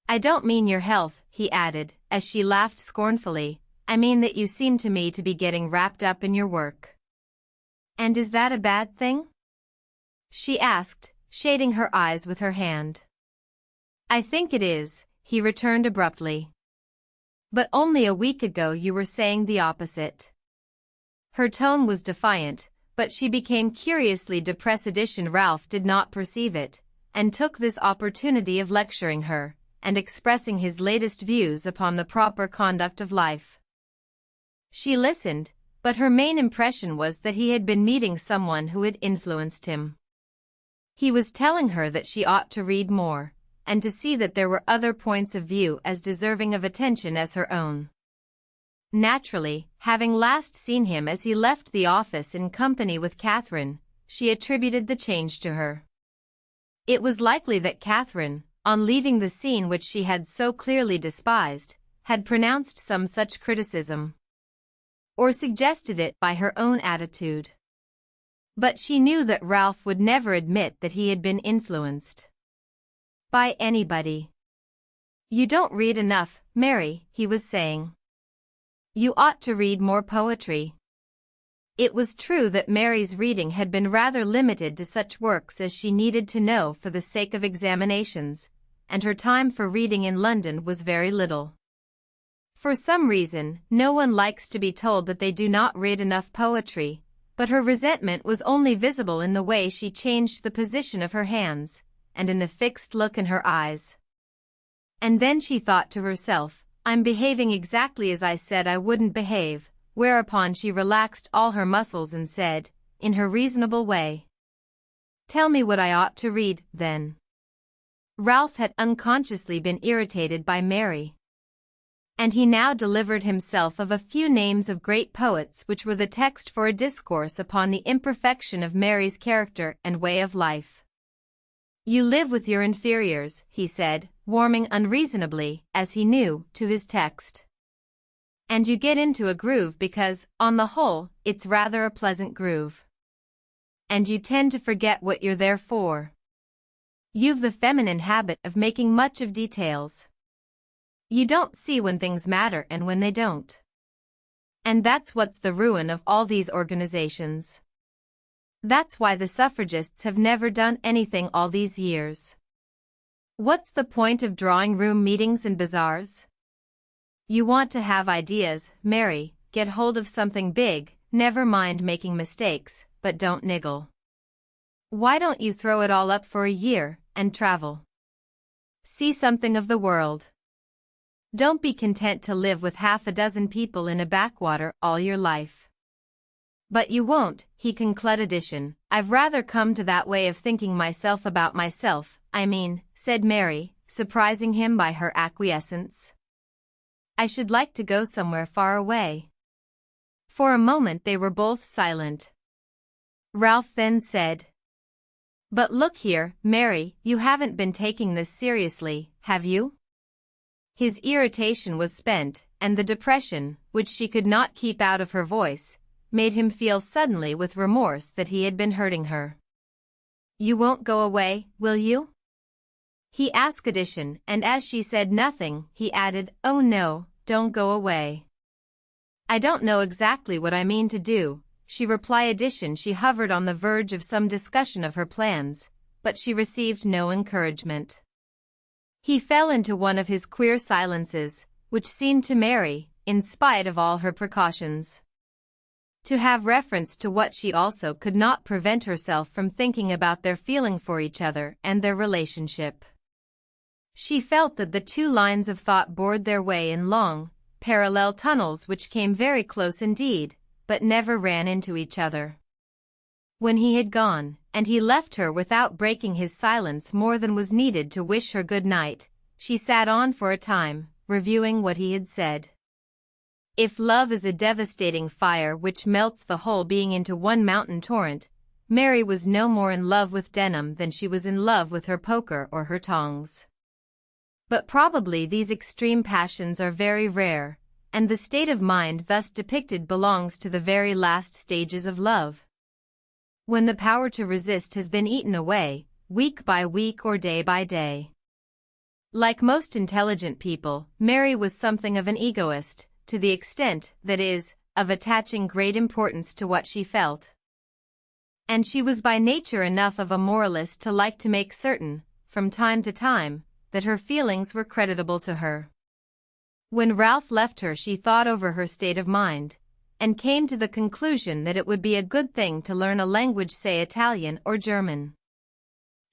I don't mean your health, he added, as she laughed scornfully, I mean that you seem to me to be getting wrapped up in your work. And is that a bad thing? she asked, shading her eyes with her hand. I think it is, he returned abruptly. But only a week ago you were saying the opposite. Her tone was defiant, but she became curiously depressed. Ralph did not perceive it, and took this opportunity of lecturing her, and expressing his latest views upon the proper conduct of life. She listened, but her main impression was that he had been meeting someone who had influenced him. He was telling her that she ought to read more, and to see that there were other points of view as deserving of attention as her own. Naturally, having last seen him as he left the office in company with Catherine, she attributed the change to her. It was likely that Catherine, on leaving the scene which she had so clearly despised, had pronounced some such criticism, or suggested it by her own attitude. But she knew that Ralph would never admit that he had been influenced by anybody. You don't read enough, Mary, he was saying. You ought to read more poetry. It was true that Mary's reading had been rather limited to such works as she needed to know for the sake of examinations, and her time for reading in London was very little. For some reason, no one likes to be told that they do not read enough poetry, but her resentment was only visible in the way she changed the position of her hands, and in the fixed look in her eyes. And then she thought to herself, I'm behaving exactly as I said I wouldn't behave, whereupon she relaxed all her muscles and said, in her reasonable way, Tell me what I ought to read, then. Ralph had unconsciously been irritated by Mary, and he now delivered himself of a few names of great poets which were the text for a discourse upon the imperfection of Mary's character and way of life. You live with your inferiors, he said, warming unreasonably, as he knew, to his text. And you get into a groove because, on the whole, it's rather a pleasant groove. And you tend to forget what you're there for. You've the feminine habit of making much of details. You don't see when things matter and when they don't. And that's what's the ruin of all these organizations. That's why the suffragists have never done anything all these years. What's the point of drawing-room meetings and bazaars? You want to have ideas, Mary, get hold of something big, never mind making mistakes, but don't niggle. Why don't you throw it all up for a year, and travel? See something of the world. Don't be content to live with half a dozen people in a backwater all your life. But you won't, he concluded. I've rather come to that way of thinking myself about myself, I mean, said Mary, surprising him by her acquiescence. I should like to go somewhere far away. For a moment they were both silent. Ralph then said, But look here, Mary, you haven't been taking this seriously, have you? His irritation was spent, and the depression, which she could not keep out of her voice, made him feel suddenly with remorse that he had been hurting her. You won't go away, will you? He asked, and as she said nothing, he added, Oh no, don't go away. I don't know exactly what I mean to do, she replied. She hovered on the verge of some discussion of her plans, but she received no encouragement. He fell into one of his queer silences, which seemed to Mary, in spite of all her precautions, to have reference to what she also could not prevent herself from thinking about their feeling for each other and their relationship. She felt that the two lines of thought bored their way in long, parallel tunnels which came very close indeed, but never ran into each other. When he had gone, and he left her without breaking his silence more than was needed to wish her good night, she sat on for a time, reviewing what he had said. If love is a devastating fire which melts the whole being into one mountain torrent, Mary was no more in love with Denham than she was in love with her poker or her tongs. But probably these extreme passions are very rare, and the state of mind thus depicted belongs to the very last stages of love, when the power to resist has been eaten away, week by week or day by day. Like most intelligent people, Mary was something of an egoist, to the extent, that is, of attaching great importance to what she felt. And she was by nature enough of a moralist to like to make certain, from time to time, that her feelings were creditable to her. When Ralph left her, she thought over her state of mind, and came to the conclusion that it would be a good thing to learn a language, say Italian or German.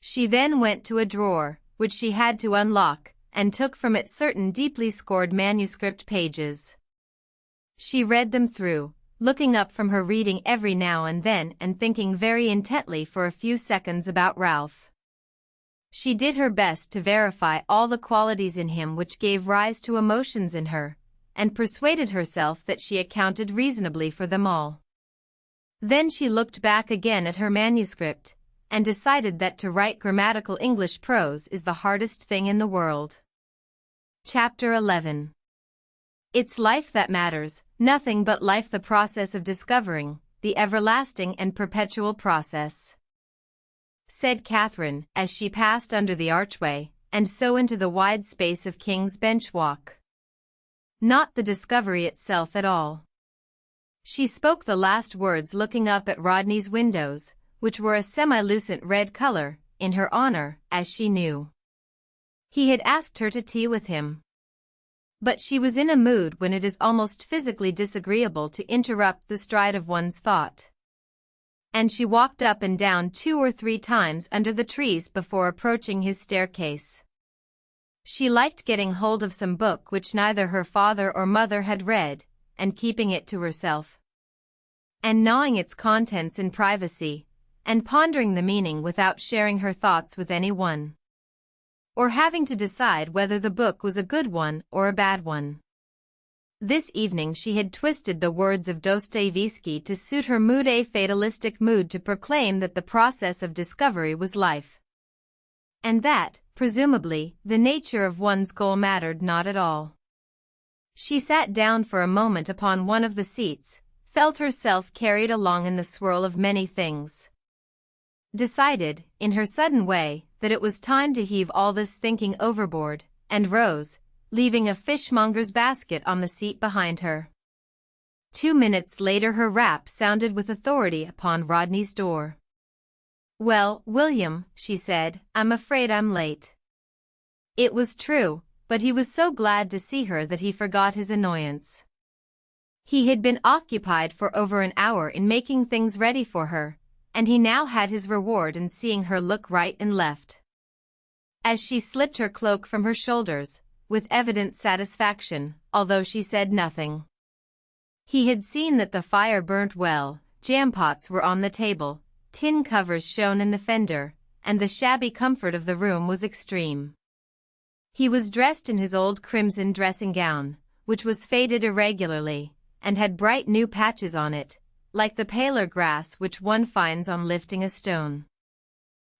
She then went to a drawer, which she had to unlock, and took from it certain deeply scored manuscript pages. She read them through, looking up from her reading every now and then and thinking very intently for a few seconds about Ralph. She did her best to verify all the qualities in him which gave rise to emotions in her, and persuaded herself that she accounted reasonably for them all. Then she looked back again at her manuscript, and decided that to write grammatical English prose is the hardest thing in the world. Chapter 11. It's life that matters, nothing but life, the process of discovering, the everlasting and perpetual process, said Catherine, as she passed under the archway, and so into the wide space of King's Bench Walk. Not the discovery itself at all. She spoke the last words looking up at Rodney's windows, which were a semi-lucent red color, in her honor, as she knew. He had asked her to tea with him. But she was in a mood when it is almost physically disagreeable to interrupt the stride of one's thought. And she walked up and down 2 or 3 times under the trees before approaching his staircase. She liked getting hold of some book which neither her father or mother had read, and keeping it to herself, and gnawing its contents in privacy, and pondering the meaning without sharing her thoughts with anyone, or having to decide whether the book was a good one or a bad one. This evening she had twisted the words of Dostoevsky to suit her mood, a fatalistic mood, to proclaim that the process of discovery was life, and that, presumably, the nature of one's goal mattered not at all. She sat down for a moment upon one of the seats, felt herself carried along in the swirl of many things, decided, in her sudden way, that it was time to heave all this thinking overboard, and rose, leaving a fishmonger's basket on the seat behind her. 2 minutes later her rap sounded with authority upon Rodney's door. "Well, William," she said, "I'm afraid I'm late." It was true, but he was so glad to see her that he forgot his annoyance. He had been occupied for over an hour in making things ready for her, and he now had his reward in seeing her look right and left, as she slipped her cloak from her shoulders, with evident satisfaction, although she said nothing. He had seen that the fire burnt well, jam-pots were on the table, tin covers shone in the fender, and the shabby comfort of the room was extreme. He was dressed in his old crimson dressing gown, which was faded irregularly, and had bright new patches on it, like the paler grass which one finds on lifting a stone.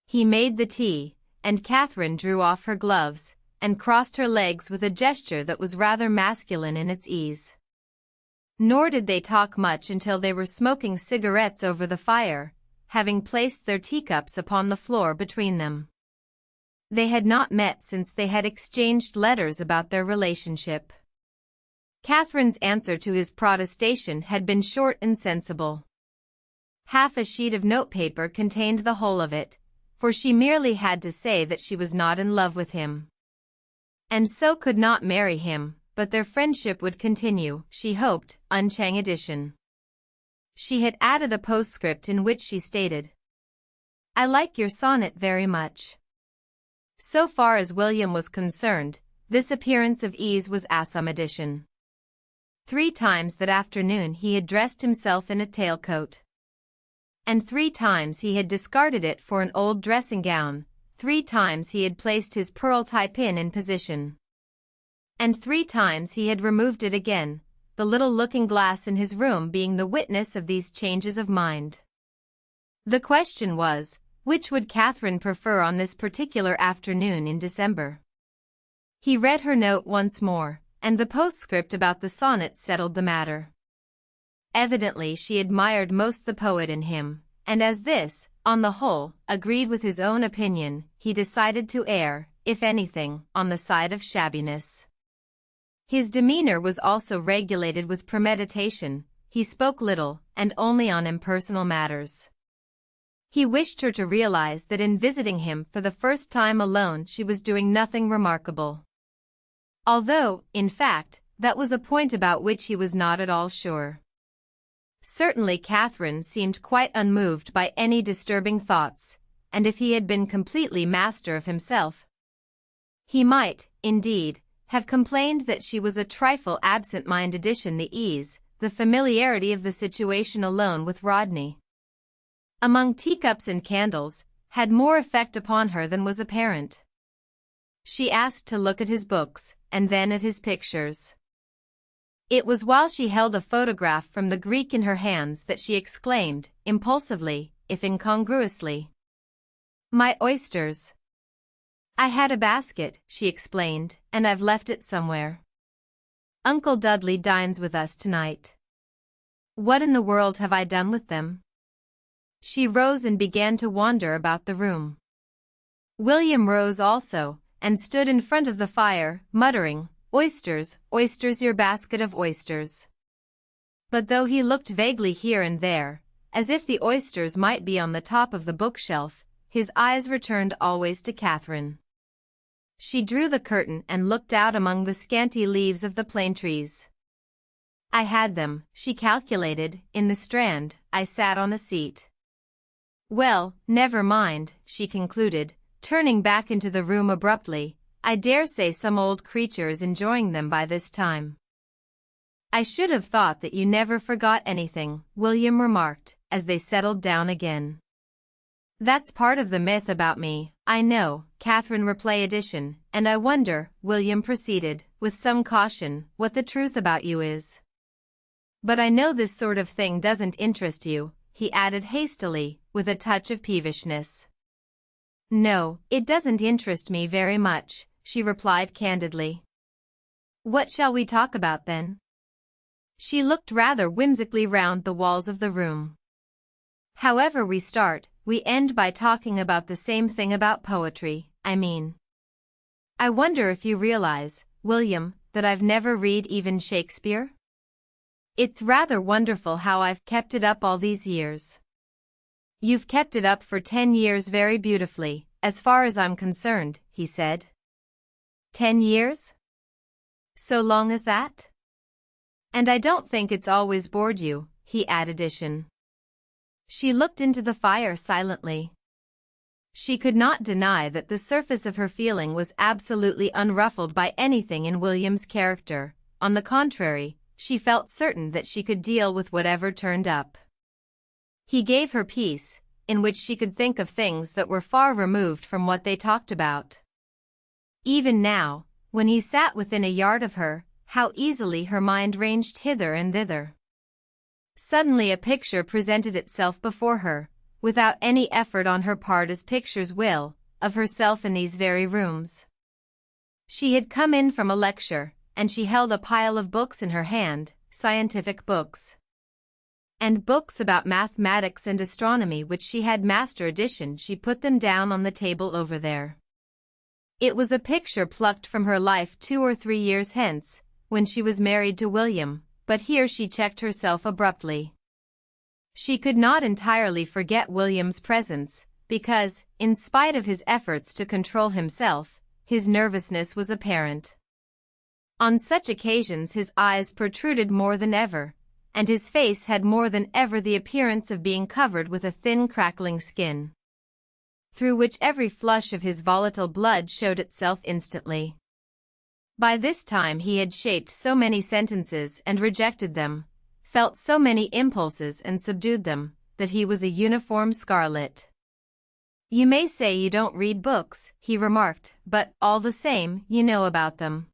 He made the tea, and Catherine drew off her gloves, and crossed her legs with a gesture that was rather masculine in its ease. Nor did they talk much until they were smoking cigarettes over the fire, having placed their teacups upon the floor between them. They had not met since they had exchanged letters about their relationship. Catherine's answer to his protestation had been short and sensible. Half a sheet of notepaper contained the whole of it, for she merely had to say that she was not in love with him, and so could not marry him, but their friendship would continue, she hoped, Unchang edition. She had added a postscript in which she stated, "I like your sonnet very much." So far as William was concerned, this appearance of ease was Assam edition. 3 times that afternoon he had dressed himself in a tailcoat, and 3 times he had discarded it for an old dressing gown, 3 times he had placed his pearl tie pin in position, and 3 times he had removed it again, the little looking-glass in his room being the witness of these changes of mind. The question was, which would Catherine prefer on this particular afternoon in December? He read her note once more, and the postscript about the sonnet settled the matter. Evidently she admired most the poet in him, and as this, on the whole, agreed with his own opinion, he decided to err, if anything, on the side of shabbiness. His demeanor was also regulated with premeditation, he spoke little, and only on impersonal matters. He wished her to realize that in visiting him for the first time alone she was doing nothing remarkable. Although, in fact, that was a point about which he was not at all sure. Certainly Catherine seemed quite unmoved by any disturbing thoughts, and if he had been completely master of himself, he might, indeed, have complained that she was a trifle absent-minded. The ease, the familiarity of the situation alone with Rodney, among teacups and candles, had more effect upon her than was apparent. She asked to look at his books, and then at his pictures. It was while she held a photograph from the Greek in her hands that she exclaimed, impulsively, if incongruously, "My oysters." "I had a basket," she explained, "and I've left it somewhere. Uncle Dudley dines with us tonight. What in the world have I done with them?" She rose and began to wander about the room. William rose also, and stood in front of the fire, muttering, "Oysters, oysters, your basket of oysters." But though he looked vaguely here and there, as if the oysters might be on the top of the bookshelf, his eyes returned always to Catherine. She drew the curtain and looked out among the scanty leaves of the plane trees. "I had them," she calculated, "in the Strand. I sat on a seat. Well, never mind," she concluded, turning back into the room abruptly. "I dare say some old creature is enjoying them by this time." "I should have thought that you never forgot anything," William remarked, as they settled down again. "That's part of the myth about me, I know," Catherine replied, "and I wonder," William proceeded, with some caution, "what the truth about you is. But I know this sort of thing doesn't interest you," he added hastily, with a touch of peevishness. "No, it doesn't interest me very much," she replied candidly. "What shall we talk about then?" She looked rather whimsically round the walls of the room. "However we start, we end by talking about the same thing, about poetry, I mean. I wonder if you realize, William, that I've never read even Shakespeare? It's rather wonderful how I've kept it up all these years." "You've kept it up for 10 years very beautifully, as far as I'm concerned," he said. 10 years? So long as that? "And I don't think it's always bored you," he added. She looked into the fire silently. She could not deny that the surface of her feeling was absolutely unruffled by anything in William's character. On the contrary, she felt certain that she could deal with whatever turned up. He gave her peace, in which she could think of things that were far removed from what they talked about. Even now, when he sat within a yard of her, how easily her mind ranged hither and thither. Suddenly a picture presented itself before her, without any effort on her part, as pictures will, of herself in these very rooms. She had come in from a lecture, and she held a pile of books in her hand, scientific books, and books about mathematics and astronomy which she had master edition. She put them down on the table over there. It was a picture plucked from her life 2 or 3 years hence, when she was married to William, but here she checked herself abruptly. She could not entirely forget William's presence, because, in spite of his efforts to control himself, his nervousness was apparent. On such occasions his eyes protruded more than ever, and his face had more than ever the appearance of being covered with a thin crackling skin, through which every flush of his volatile blood showed itself instantly. By this time he had shaped so many sentences and rejected them, felt so many impulses and subdued them, that he was a uniform scarlet. "You may say you don't read books," he remarked, "but, all the same, you know about them.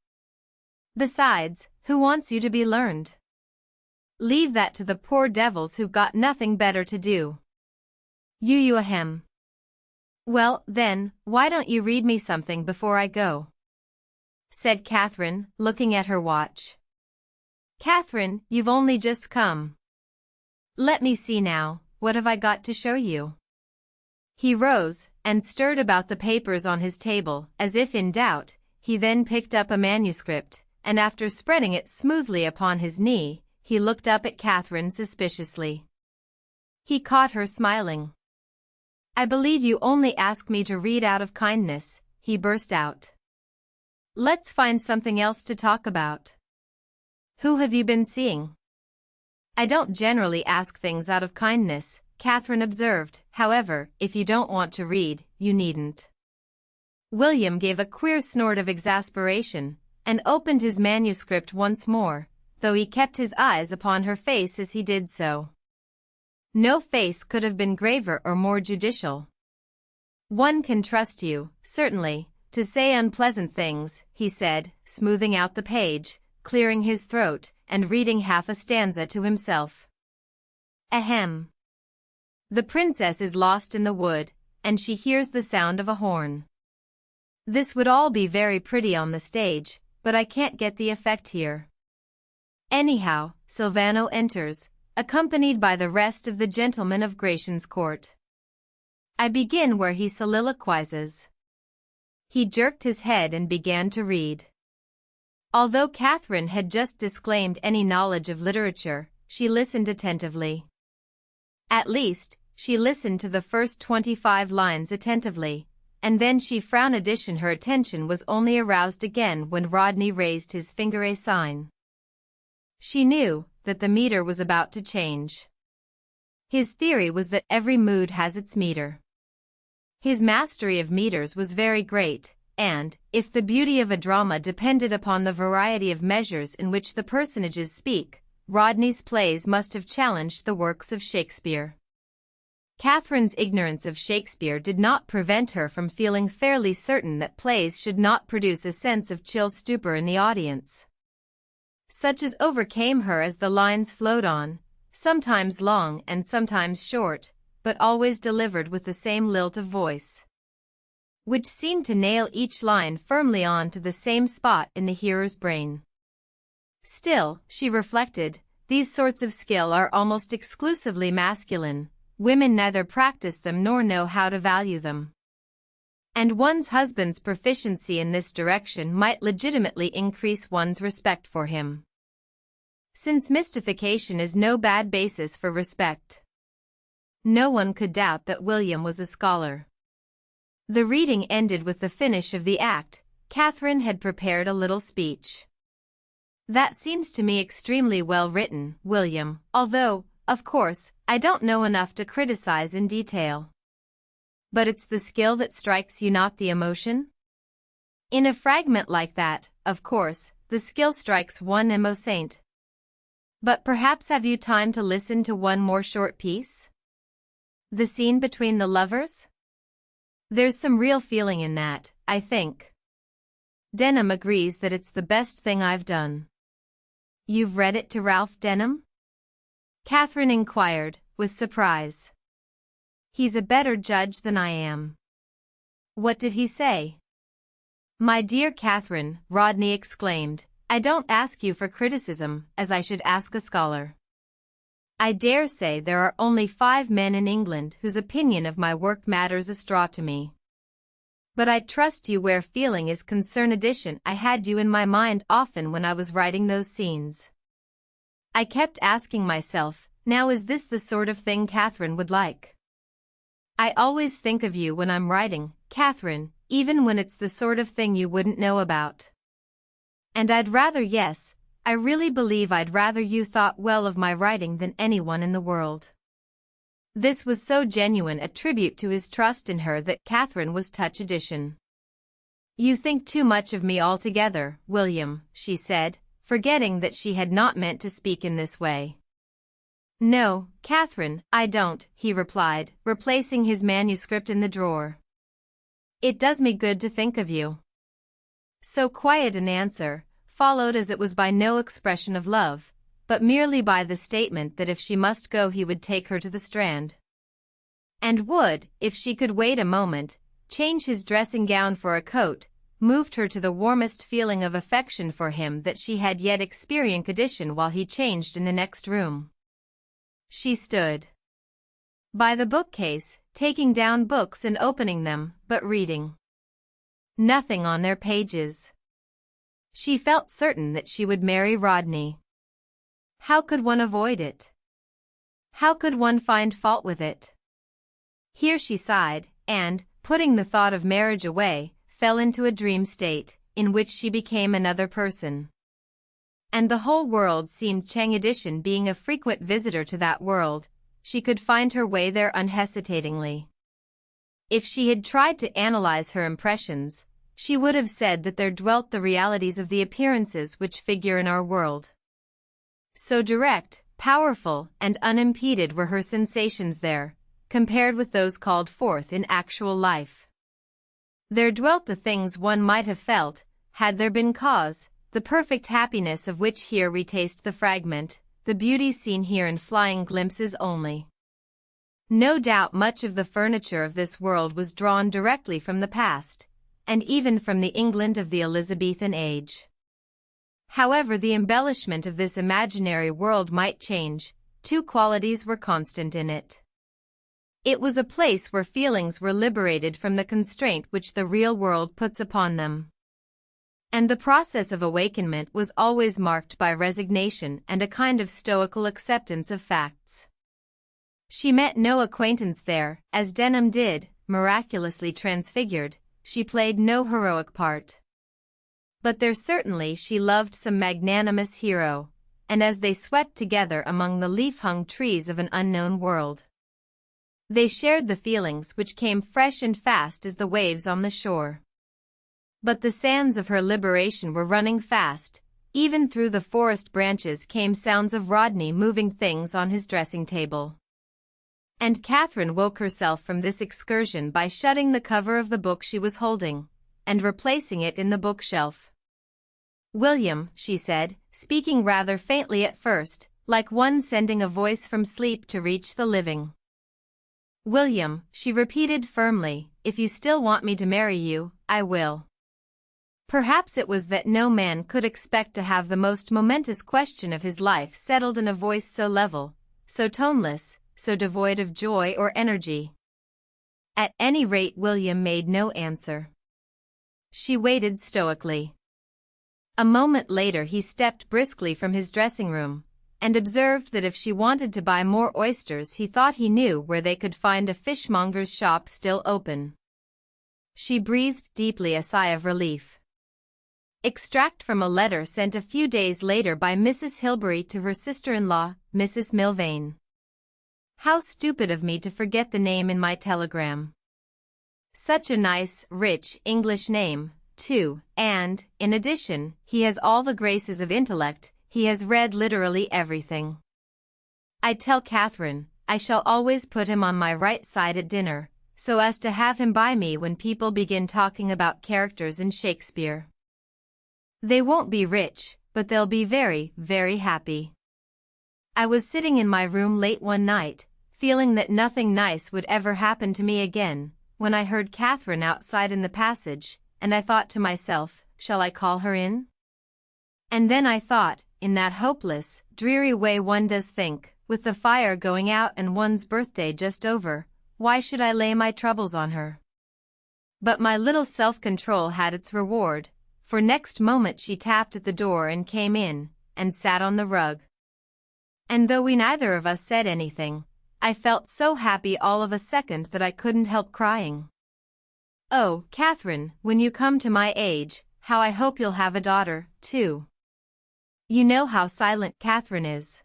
Besides, who wants you to be learned? Leave that to the poor devils who've got nothing better to do. You ahem. Well, then, why don't you read me something before I go?" said Catherine, looking at her watch. "Catherine, you've only just come. Let me see now, what have I got to show you?" He rose, and stirred about the papers on his table, as if in doubt. He then picked up a manuscript, and after spreading it smoothly upon his knee, he looked up at Catherine suspiciously. He caught her smiling. I believe you only ask me to read out of kindness, he burst out. Let's find something else to talk about. Who have you been seeing? I don't generally ask things out of kindness, Catherine observed. However, if you don't want to read, you needn't. William gave a queer snort of exasperation, and opened his manuscript once more, though he kept his eyes upon her face as he did so. No face could have been graver or more judicial. One can trust you, certainly, to say unpleasant things, he said, smoothing out the page, clearing his throat, and reading half a stanza to himself. Ahem. The princess is lost in the wood, and she hears the sound of a horn. This would all be very pretty on the stage, but I can't get the effect here. Anyhow, Silvano enters, accompanied by the rest of the gentlemen of Gratian's court. I begin where he soliloquizes. He jerked his head and began to read. Although Catherine had just disclaimed any knowledge of literature, she listened attentively. At least, she listened to the first 25 lines attentively, and then she frowned. Her attention was only aroused again when Rodney raised his finger a sign. She knew that the meter was about to change. His theory was that every mood has its meter. His mastery of meters was very great, and, if the beauty of a drama depended upon the variety of measures in which the personages speak, Rodney's plays must have challenged the works of Shakespeare. Catherine's ignorance of Shakespeare did not prevent her from feeling fairly certain that plays should not produce a sense of chill stupor in the audience, such as overcame her as the lines flowed on, sometimes long and sometimes short, but always delivered with the same lilt of voice, which seemed to nail each line firmly on to the same spot in the hearer's brain. Still, she reflected, these sorts of skill are almost exclusively masculine. Women neither practice them nor know how to value them. And one's husband's proficiency in this direction might legitimately increase one's respect for him, since mystification is no bad basis for respect. No one could doubt that William was a scholar. The reading ended with the finish of the act. Catherine had prepared a little speech. That seems to me extremely well written, William, although, of course, I don't know enough to criticize in detail. But it's the skill that strikes you, not the emotion? In a fragment like that, of course, the skill strikes one innocent. But perhaps have you time to listen to one more short piece? The scene between the lovers? There's some real feeling in that, I think. Denham agrees that it's the best thing I've done. You've read it to Ralph Denham? Catherine inquired, with surprise. He's a better judge than I am. What did he say? My dear Catherine, Rodney exclaimed, I don't ask you for criticism, as I should ask a scholar. I dare say there are only 5 men in England whose opinion of my work matters a straw to me. But I trust you where feeling is concerned. I had you in my mind often when I was writing those scenes. I kept asking myself, now is this the sort of thing Catherine would like? I always think of you when I'm writing, Catherine, even when it's the sort of thing you wouldn't know about. And I really believe I'd rather you thought well of my writing than anyone in the world. This was so genuine a tribute to his trust in her that Catherine was touched. You think too much of me altogether, William, she said, forgetting that she had not meant to speak in this way. No, Catherine, I don't, he replied, replacing his manuscript in the drawer. It does me good to think of you. So quiet an answer followed, as it was by no expression of love, but merely by the statement that if she must go he would take her to the Strand, and would, if she could wait a moment, change his dressing gown for a coat, moved her to the warmest feeling of affection for him that she had yet experienced while he changed in the next room. She stood by the bookcase, taking down books and opening them, but reading nothing on their pages. She felt certain that she would marry Rodney. How could one avoid it? How could one find fault with it? Here she sighed, and, putting the thought of marriage away, fell into a dream state, in which she became another person. And the whole world seemed Chang'edition. Being a frequent visitor to that world, she could find her way there unhesitatingly. If she had tried to analyze her impressions, she would have said that there dwelt the realities of the appearances which figure in our world. So direct, powerful, and unimpeded were her sensations there, compared with those called forth in actual life. There dwelt the things one might have felt, had there been cause, the perfect happiness of which here we taste the fragment, the beauty seen here in flying glimpses only. No doubt much of the furniture of this world was drawn directly from the past, and even from the England of the Elizabethan age. However the embellishment of this imaginary world might change, two qualities were constant in it. It was a place where feelings were liberated from the constraint which the real world puts upon them. And the process of awakenment was always marked by resignation and a kind of stoical acceptance of facts. She met no acquaintance there, as Denham did, miraculously transfigured. She played no heroic part. But there certainly she loved some magnanimous hero, and as they swept together among the leaf-hung trees of an unknown world, they shared the feelings which came fresh and fast as the waves on the shore. But the sands of her liberation were running fast. Even through the forest branches came sounds of Rodney moving things on his dressing table. And Catherine woke herself from this excursion by shutting the cover of the book she was holding, and replacing it in the bookshelf. "William," she said, speaking rather faintly at first, like one sending a voice from sleep to reach the living. "William," she repeated firmly, "if you still want me to marry you, I will." Perhaps it was that no man could expect to have the most momentous question of his life settled in a voice so level, so toneless, so devoid of joy or energy. At any rate William made no answer. She waited stoically. A moment later he stepped briskly from his dressing-room, and observed that if she wanted to buy more oysters he thought he knew where they could find a fishmonger's shop still open. She breathed deeply a sigh of relief. Extract from a letter sent a few days later by Mrs. Hilbery to her sister-in-law, Mrs. Milvain. "How stupid of me to forget the name in my telegram. Such a nice, rich, English name, too, and, in addition, he has all the graces of intellect. He has read literally everything. I tell Catherine, I shall always put him on my right side at dinner, so as to have him by me when people begin talking about characters in Shakespeare. They won't be rich, but they'll be very, very happy." I was sitting in my room late one night, feeling that nothing nice would ever happen to me again, when I heard Catherine outside in the passage, and I thought to myself, shall I call her in? And then I thought, in that hopeless, dreary way one does think, with the fire going out and one's birthday just over, why should I lay my troubles on her? But my little self-control had its reward, for next moment she tapped at the door and came in, and sat on the rug. And though we neither of us said anything, I felt so happy all of a second that I couldn't help crying. "Oh, Catherine, when you come to my age, how I hope you'll have a daughter, too." You know how silent Catherine is.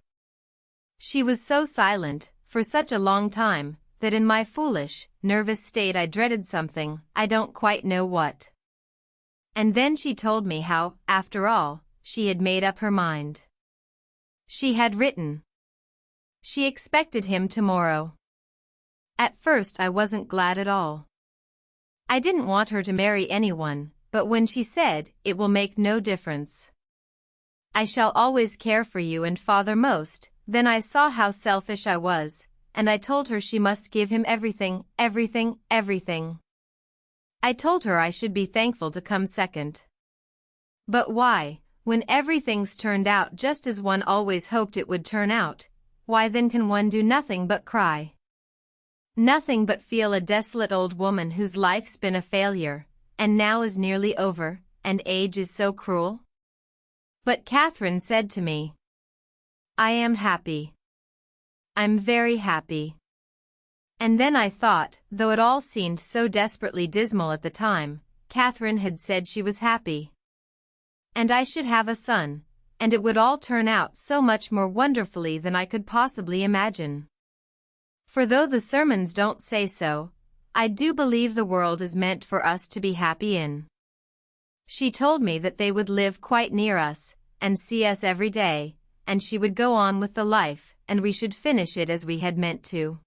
She was so silent, for such a long time, that in my foolish, nervous state I dreaded something, I don't quite know what. And then she told me how, after all, she had made up her mind. She had written. She expected him tomorrow. At first I wasn't glad at all. I didn't want her to marry anyone, but when she said, "It will make no difference. I shall always care for you and father most," then I saw how selfish I was, and I told her she must give him everything, everything, everything. I told her I should be thankful to come second. But why, when everything's turned out just as one always hoped it would turn out, why then can one do nothing but cry? Nothing but feel a desolate old woman whose life's been a failure, and now is nearly over, and age is so cruel? But Catherine said to me, "I am happy. I'm very happy." And then I thought, though it all seemed so desperately dismal at the time, Catherine had said she was happy. And I should have a son, and it would all turn out so much more wonderfully than I could possibly imagine. For though the sermons don't say so, I do believe the world is meant for us to be happy in. She told me that they would live quite near us, and see us every day, and she would go on with the life, and we should finish it as we had meant to.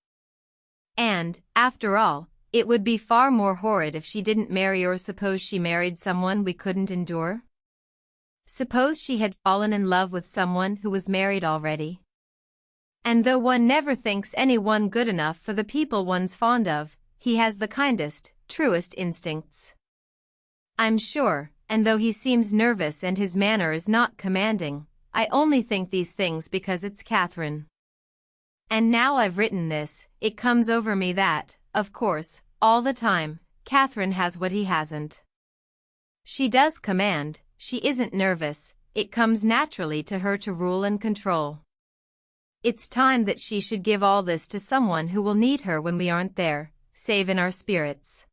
And, after all, it would be far more horrid if she didn't marry, or suppose she married someone we couldn't endure? Suppose she had fallen in love with someone who was married already? And though one never thinks anyone good enough for the people one's fond of, he has the kindest, truest instincts. I'm sure, and though he seems nervous and his manner is not commanding, I only think these things because it's Catherine. And now I've written this, it comes over me that, of course, all the time, Catherine has what he hasn't. She does command, she isn't nervous, it comes naturally to her to rule and control. It's time that she should give all this to someone who will need her when we aren't there, save in our spirits.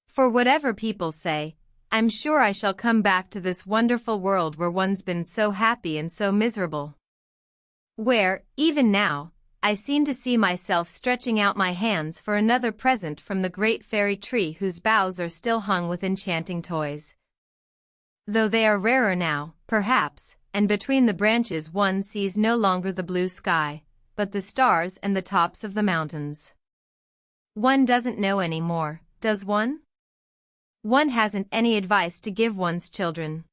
For whatever people say, I'm sure I shall come back to this wonderful world where one's been so happy and so miserable. Where, even now, I seem to see myself stretching out my hands for another present from the great fairy tree whose boughs are still hung with enchanting toys. Though they are rarer now, perhaps, and between the branches one sees no longer the blue sky, but the stars and the tops of the mountains. One doesn't know any more, does one? One hasn't any advice to give one's children.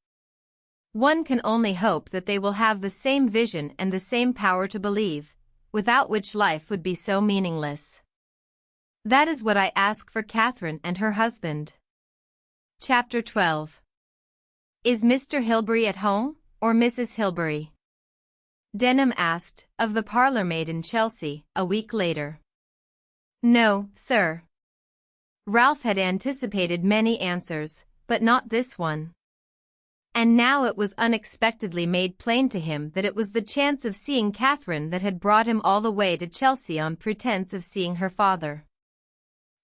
One can only hope that they will have the same vision and the same power to believe, without which life would be so meaningless. That is what I ask for Catherine and her husband. Chapter 12. Is Mr. Hilbery at home, or Mrs. Hilbery? Denham asked, of the parlour-maid in Chelsea, a week later. No, sir. Ralph had anticipated many answers, but not this one. And now it was unexpectedly made plain to him that it was the chance of seeing Catherine that had brought him all the way to Chelsea on pretence of seeing her father.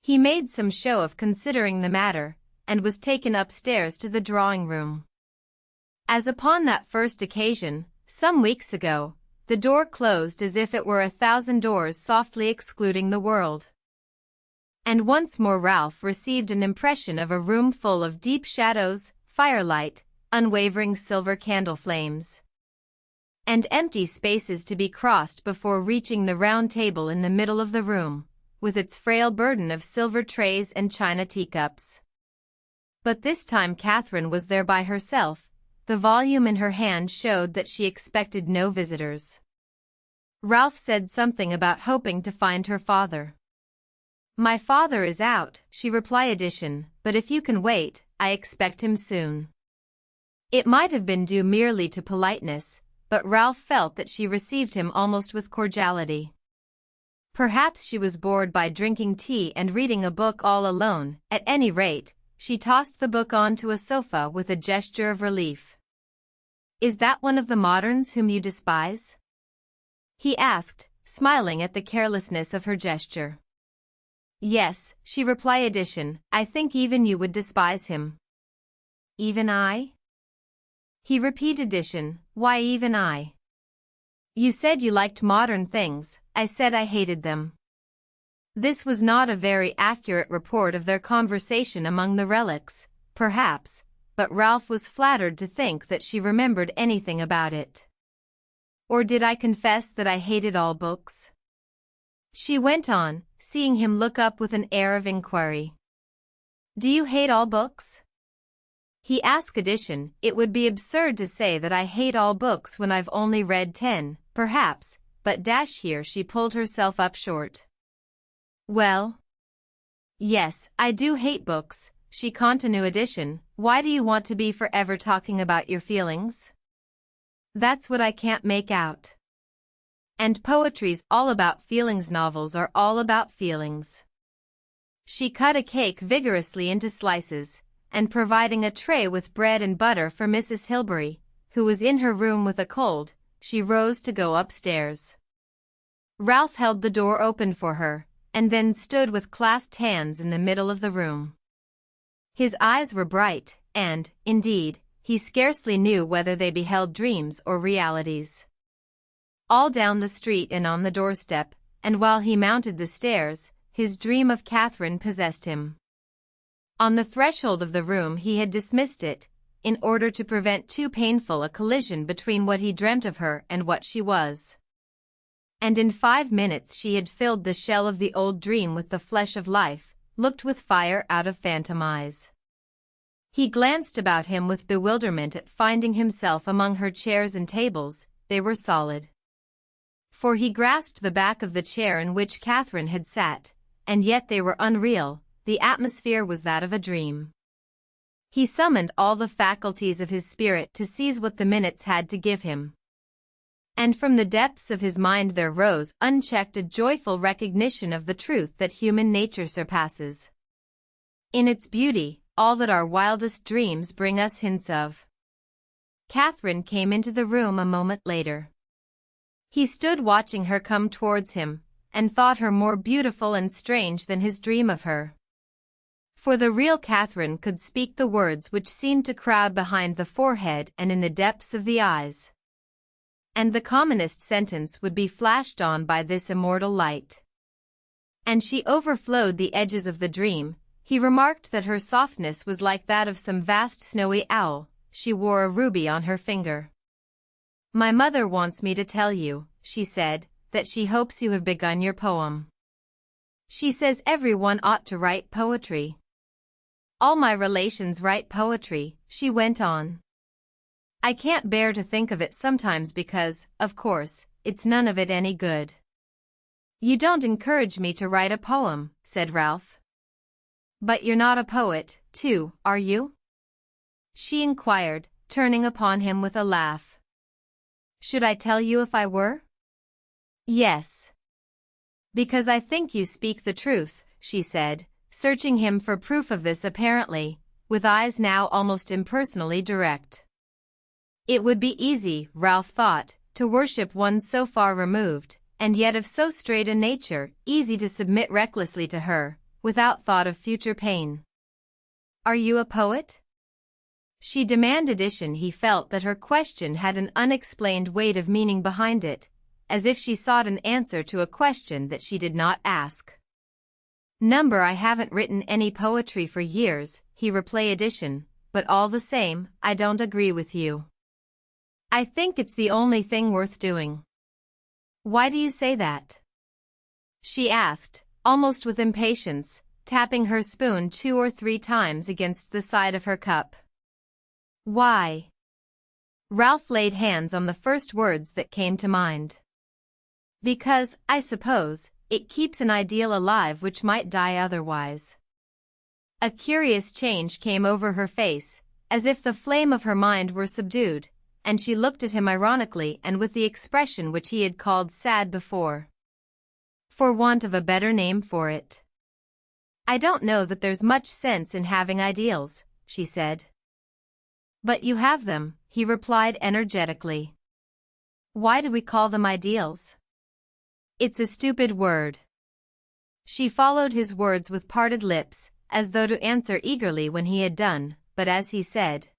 He made some show of considering the matter, and was taken upstairs to the drawing-room. As upon that first occasion, some weeks ago, the door closed as if it were 1,000 doors softly excluding the world. And once more Ralph received an impression of a room full of deep shadows, firelight, unwavering silver candle flames, and empty spaces to be crossed before reaching the round table in the middle of the room, with its frail burden of silver trays and china teacups. But this time Catherine was there by herself. The volume in her hand showed that she expected no visitors. Ralph said something about hoping to find her father. My father is out, she replied, but if you can wait, I expect him soon. It might have been due merely to politeness, but Ralph felt that she received him almost with cordiality. Perhaps she was bored by drinking tea and reading a book all alone. At any rate, she tossed the book onto a sofa with a gesture of relief. Is that one of the moderns whom you despise? He asked, smiling at the carelessness of her gesture. Yes, she replied, I think even you would despise him. Even I? He repeated, why even I? You said you liked modern things, I said I hated them. This was not a very accurate report of their conversation among the relics, perhaps, but Ralph was flattered to think that she remembered anything about it. Or did I confess that I hated all books? She went on, seeing him look up with an air of inquiry. Do you hate all books? He asked, it would be absurd to say that I hate all books when I've only read 10, perhaps, but here she pulled herself up short. Well? Yes, I do hate books, she continued, why do you want to be forever talking about your feelings? That's what I can't make out. And poetry's all about feelings, novels are all about feelings. She cut a cake vigorously into slices, and providing a tray with bread and butter for Mrs. Hilbery, who was in her room with a cold, she rose to go upstairs. Ralph held the door open for her, and then stood with clasped hands in the middle of the room. His eyes were bright, and, indeed, he scarcely knew whether they beheld dreams or realities. All down the street and on the doorstep, and while he mounted the stairs, his dream of Catherine possessed him. On the threshold of the room he had dismissed it, in order to prevent too painful a collision between what he dreamt of her and what she was. And in 5 minutes she had filled the shell of the old dream with the flesh of life, looked with fire out of phantom eyes. He glanced about him with bewilderment at finding himself among her chairs and tables. They were solid. For he grasped the back of the chair in which Catherine had sat, and yet they were unreal. The atmosphere was that of a dream. He summoned all the faculties of his spirit to seize what the minutes had to give him. And from the depths of his mind there rose unchecked a joyful recognition of the truth that human nature surpasses, in its beauty, all that our wildest dreams bring us hints of. Catherine came into the room a moment later. He stood watching her come towards him, and thought her more beautiful and strange than his dream of her. For the real Catherine could speak the words which seemed to crowd behind the forehead and in the depths of the eyes. And the commonest sentence would be flashed on by this immortal light. And she overflowed the edges of the dream. He remarked that her softness was like that of some vast snowy owl. She wore a ruby on her finger. "My mother wants me to tell you," she said, "that she hopes you have begun your poem. She says everyone ought to write poetry. All my relations write poetry," she went on. "I can't bear to think of it sometimes because, of course, it's none of it any good." "You don't encourage me to write a poem," said Ralph. "But you're not a poet, too, are you?" she inquired, turning upon him with a laugh. "Should I tell you if I were?" "Yes." "Because I think you speak the truth," she said, searching him for proof of this apparently, with eyes now almost impersonally direct. It would be easy, Ralph thought, to worship one so far removed, and yet of so straight a nature, easy to submit recklessly to her, without thought of future pain. "Are you a poet?" she demanded. He felt that her question had an unexplained weight of meaning behind it, as if she sought an answer to a question that she did not ask. "I haven't written any poetry for years," he replied, "but all the same, I don't agree with you. I think it's the only thing worth doing." "Why do you say that?" she asked, almost with impatience, tapping her spoon 2 or 3 times against the side of her cup. "Why?" Ralph laid hands on the first words that came to mind. "Because, I suppose, it keeps an ideal alive which might die otherwise." A curious change came over her face, as if the flame of her mind were subdued, and she looked at him ironically and with the expression which he had called sad before. "For want of a better name for it. I don't know that there's much sense in having ideals," she said. "But you have them," he replied energetically. "Why do we call them ideals?" "It's a stupid word." She followed his words with parted lips, as though to answer eagerly when he had done, but as he said,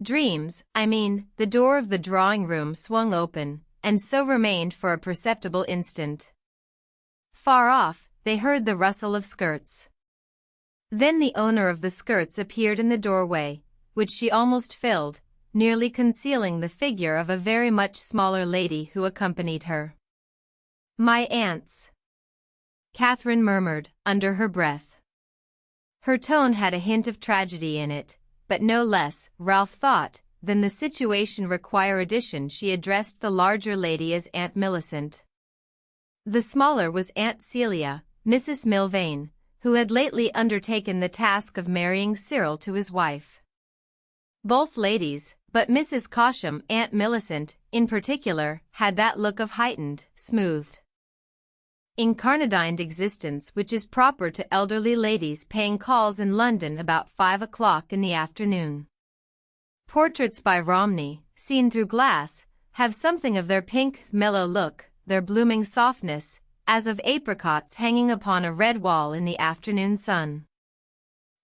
"Dreams, I mean," the door of the drawing-room swung open, and so remained for a perceptible instant. Far off, they heard the rustle of skirts. Then the owner of the skirts appeared in the doorway, which she almost filled, nearly concealing the figure of a very much smaller lady who accompanied her. "My aunts," Catherine murmured, under her breath. Her tone had a hint of tragedy in it, but no less, Ralph thought, than the situation required. She addressed the larger lady as Aunt Millicent. The smaller was Aunt Celia, Mrs. Milvain, who had lately undertaken the task of marrying Cyril to his wife. Both ladies, but Mrs. Cosham, Aunt Millicent, in particular, had that look of heightened, smoothed, incarnadined existence which is proper to elderly ladies paying calls in London about 5 o'clock in the afternoon. Portraits by Romney, seen through glass, have something of their pink, mellow look, their blooming softness, as of apricots hanging upon a red wall in the afternoon sun.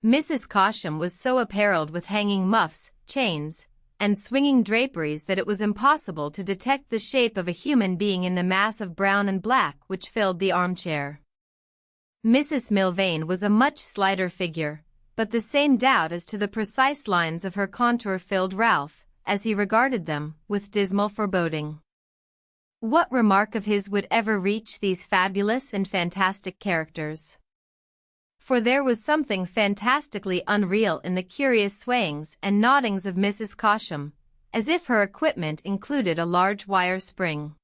Mrs. Cosham was so apparelled with hanging muffs, chains, and swinging draperies that it was impossible to detect the shape of a human being in the mass of brown and black which filled the armchair. Mrs. Milvain was a much slighter figure, but the same doubt as to the precise lines of her contour filled Ralph, as he regarded them, with dismal foreboding. What remark of his would ever reach these fabulous and fantastic characters? For there was something fantastically unreal in the curious swayings and noddings of Mrs. Cosham, as if her equipment included a large wire spring.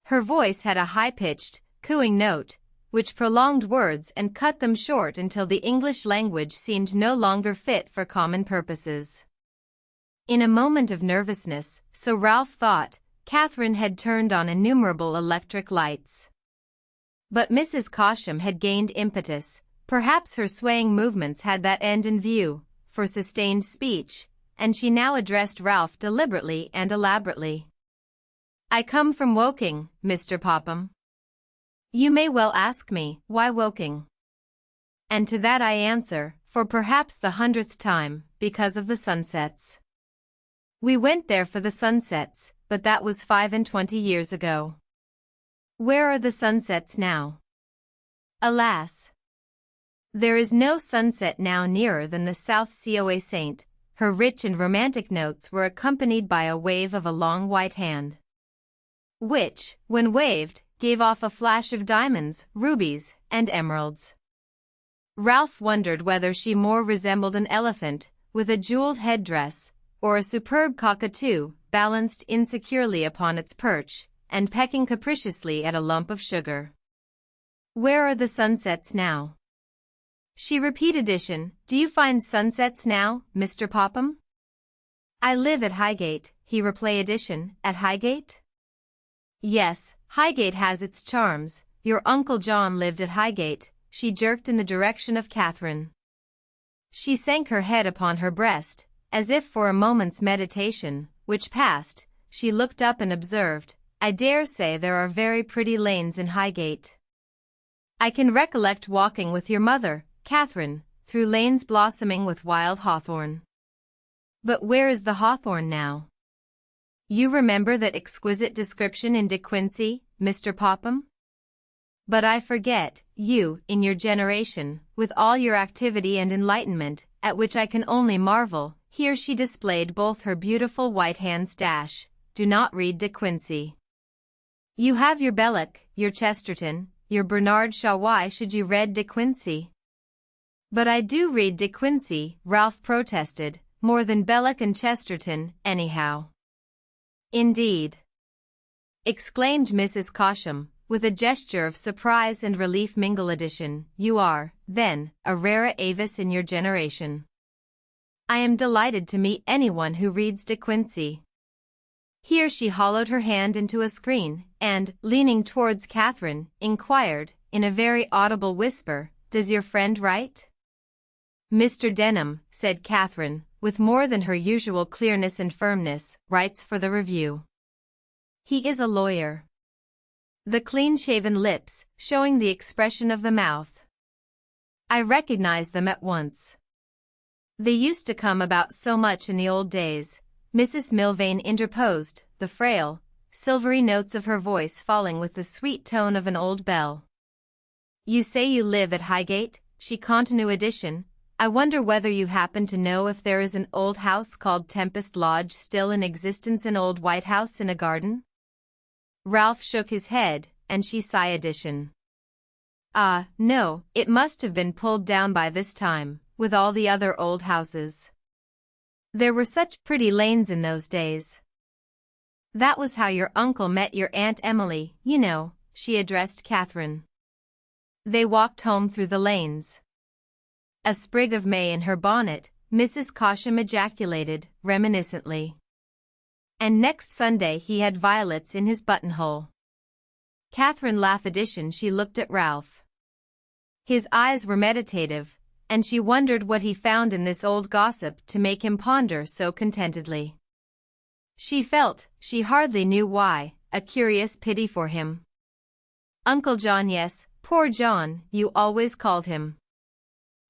Her voice had a high-pitched, cooing note, which prolonged words and cut them short until the English language seemed no longer fit for common purposes. In a moment of nervousness, so Ralph thought, Catherine had turned on innumerable electric lights. But Mrs. Cosham had gained impetus. Perhaps her swaying movements had that end in view, for sustained speech, and she now addressed Ralph deliberately and elaborately. "I come from Woking, Mr. Popham. You may well ask me, why Woking? And to that I answer, for perhaps the 100th time, because of the sunsets. We went there for the sunsets, but that was 25 years ago. Where are the sunsets now? Alas! There is no sunset now nearer than the South Sea. Saint." Her rich and romantic notes were accompanied by a wave of a long white hand, which, when waved, gave off a flash of diamonds, rubies, and emeralds. Ralph wondered whether she more resembled an elephant, with a jeweled headdress, or a superb cockatoo, balanced insecurely upon its perch, and pecking capriciously at a lump of sugar. "Where are the sunsets now?" She repeated. "Do you find sunsets now, Mr. Popham?" "I live at Highgate," he replied. "At Highgate?" "Yes, Highgate has its charms. Your Uncle John lived at Highgate." She jerked in the direction of Catherine. She sank her head upon her breast, as if for a moment's meditation, which passed, she looked up and observed, "I dare say there are very pretty lanes in Highgate. I can recollect walking with your mother, Catherine, through lanes blossoming with wild hawthorn." "But where is the hawthorn now? You remember that exquisite description in De Quincey, Mr. Popham? But I forget, you, in your generation, with all your activity and enlightenment, at which I can only marvel." Here she displayed both her beautiful white hands. "Do not read De Quincey. You have your Belloc, your Chesterton, your Bernard Shaw. Why should you read De Quincey?" "But I do read De Quincey," Ralph protested, "more than Belloc and Chesterton, anyhow." "Indeed!" exclaimed Mrs. Cosham, with a gesture of surprise and relief mingled. "You are, then, a rara avis in your generation. I am delighted to meet anyone who reads De Quincey." Here she hollowed her hand into a screen, and, leaning towards Catherine, inquired, in a very audible whisper, "Does your friend write?" "Mr. Denham," said Catherine, with more than her usual clearness and firmness, "writes for the Review. He is a lawyer." The clean-shaven lips, showing the expression of the mouth. "I recognize them at once. They used to come about so much in the old days," Mrs. Milvain interposed, the frail, silvery notes of her voice falling with the sweet tone of an old bell. "You say you live at Highgate," she continued. "I wonder whether you happen to know if there is an old house called Tempest Lodge still in existence, an old white house in a garden?" Ralph shook his head, and she sighed. "Ah, no, it must have been pulled down by this time, with all the other old houses. There were such pretty lanes in those days. That was how your uncle met your Aunt Emily, you know," she addressed Catherine. They walked home through the lanes. "A sprig of may in her bonnet," Mrs. Cosham ejaculated, reminiscently. "And next Sunday he had violets in his buttonhole." Catherine laughed. She looked at Ralph. His eyes were meditative, and she wondered what he found in this old gossip to make him ponder so contentedly. She felt, she hardly knew why, a curious pity for him. Uncle John, yes, poor John, you always called him.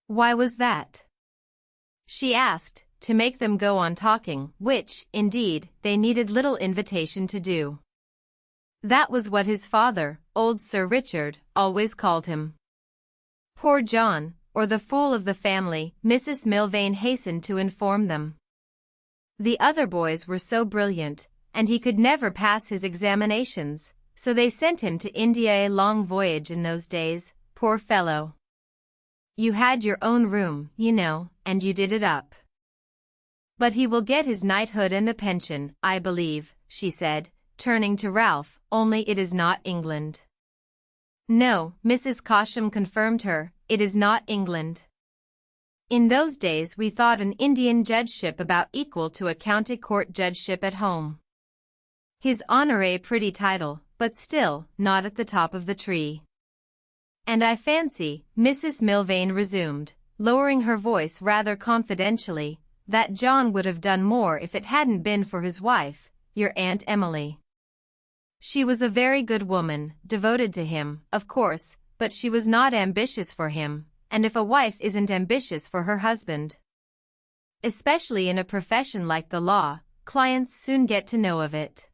Why was that? She asked, to make them go on talking, which, indeed, they needed little invitation to do. That was what his father, old Sir Richard, always called him. Poor John, or the fool of the family, Mrs. Milvain hastened to inform them. The other boys were so brilliant, and he could never pass his examinations, so they sent him to India, a long voyage in those days, poor fellow. You had your own room, you know, and you did it up. But he will get his knighthood and a pension, I believe, she said, turning to Ralph, only it is not England. No, Mrs. Cosham confirmed her, it is not England. In those days we thought an Indian judgeship about equal to a county court judgeship at home. His honour a pretty title, but still, not at the top of the tree. And I fancy, Mrs. Milvain resumed, lowering her voice rather confidentially, that John would have done more if it hadn't been for his wife, your Aunt Emily. She was a very good woman, devoted to him, of course, but she was not ambitious for him, and if a wife isn't ambitious for her husband, especially in a profession like the law, clients soon get to know of it.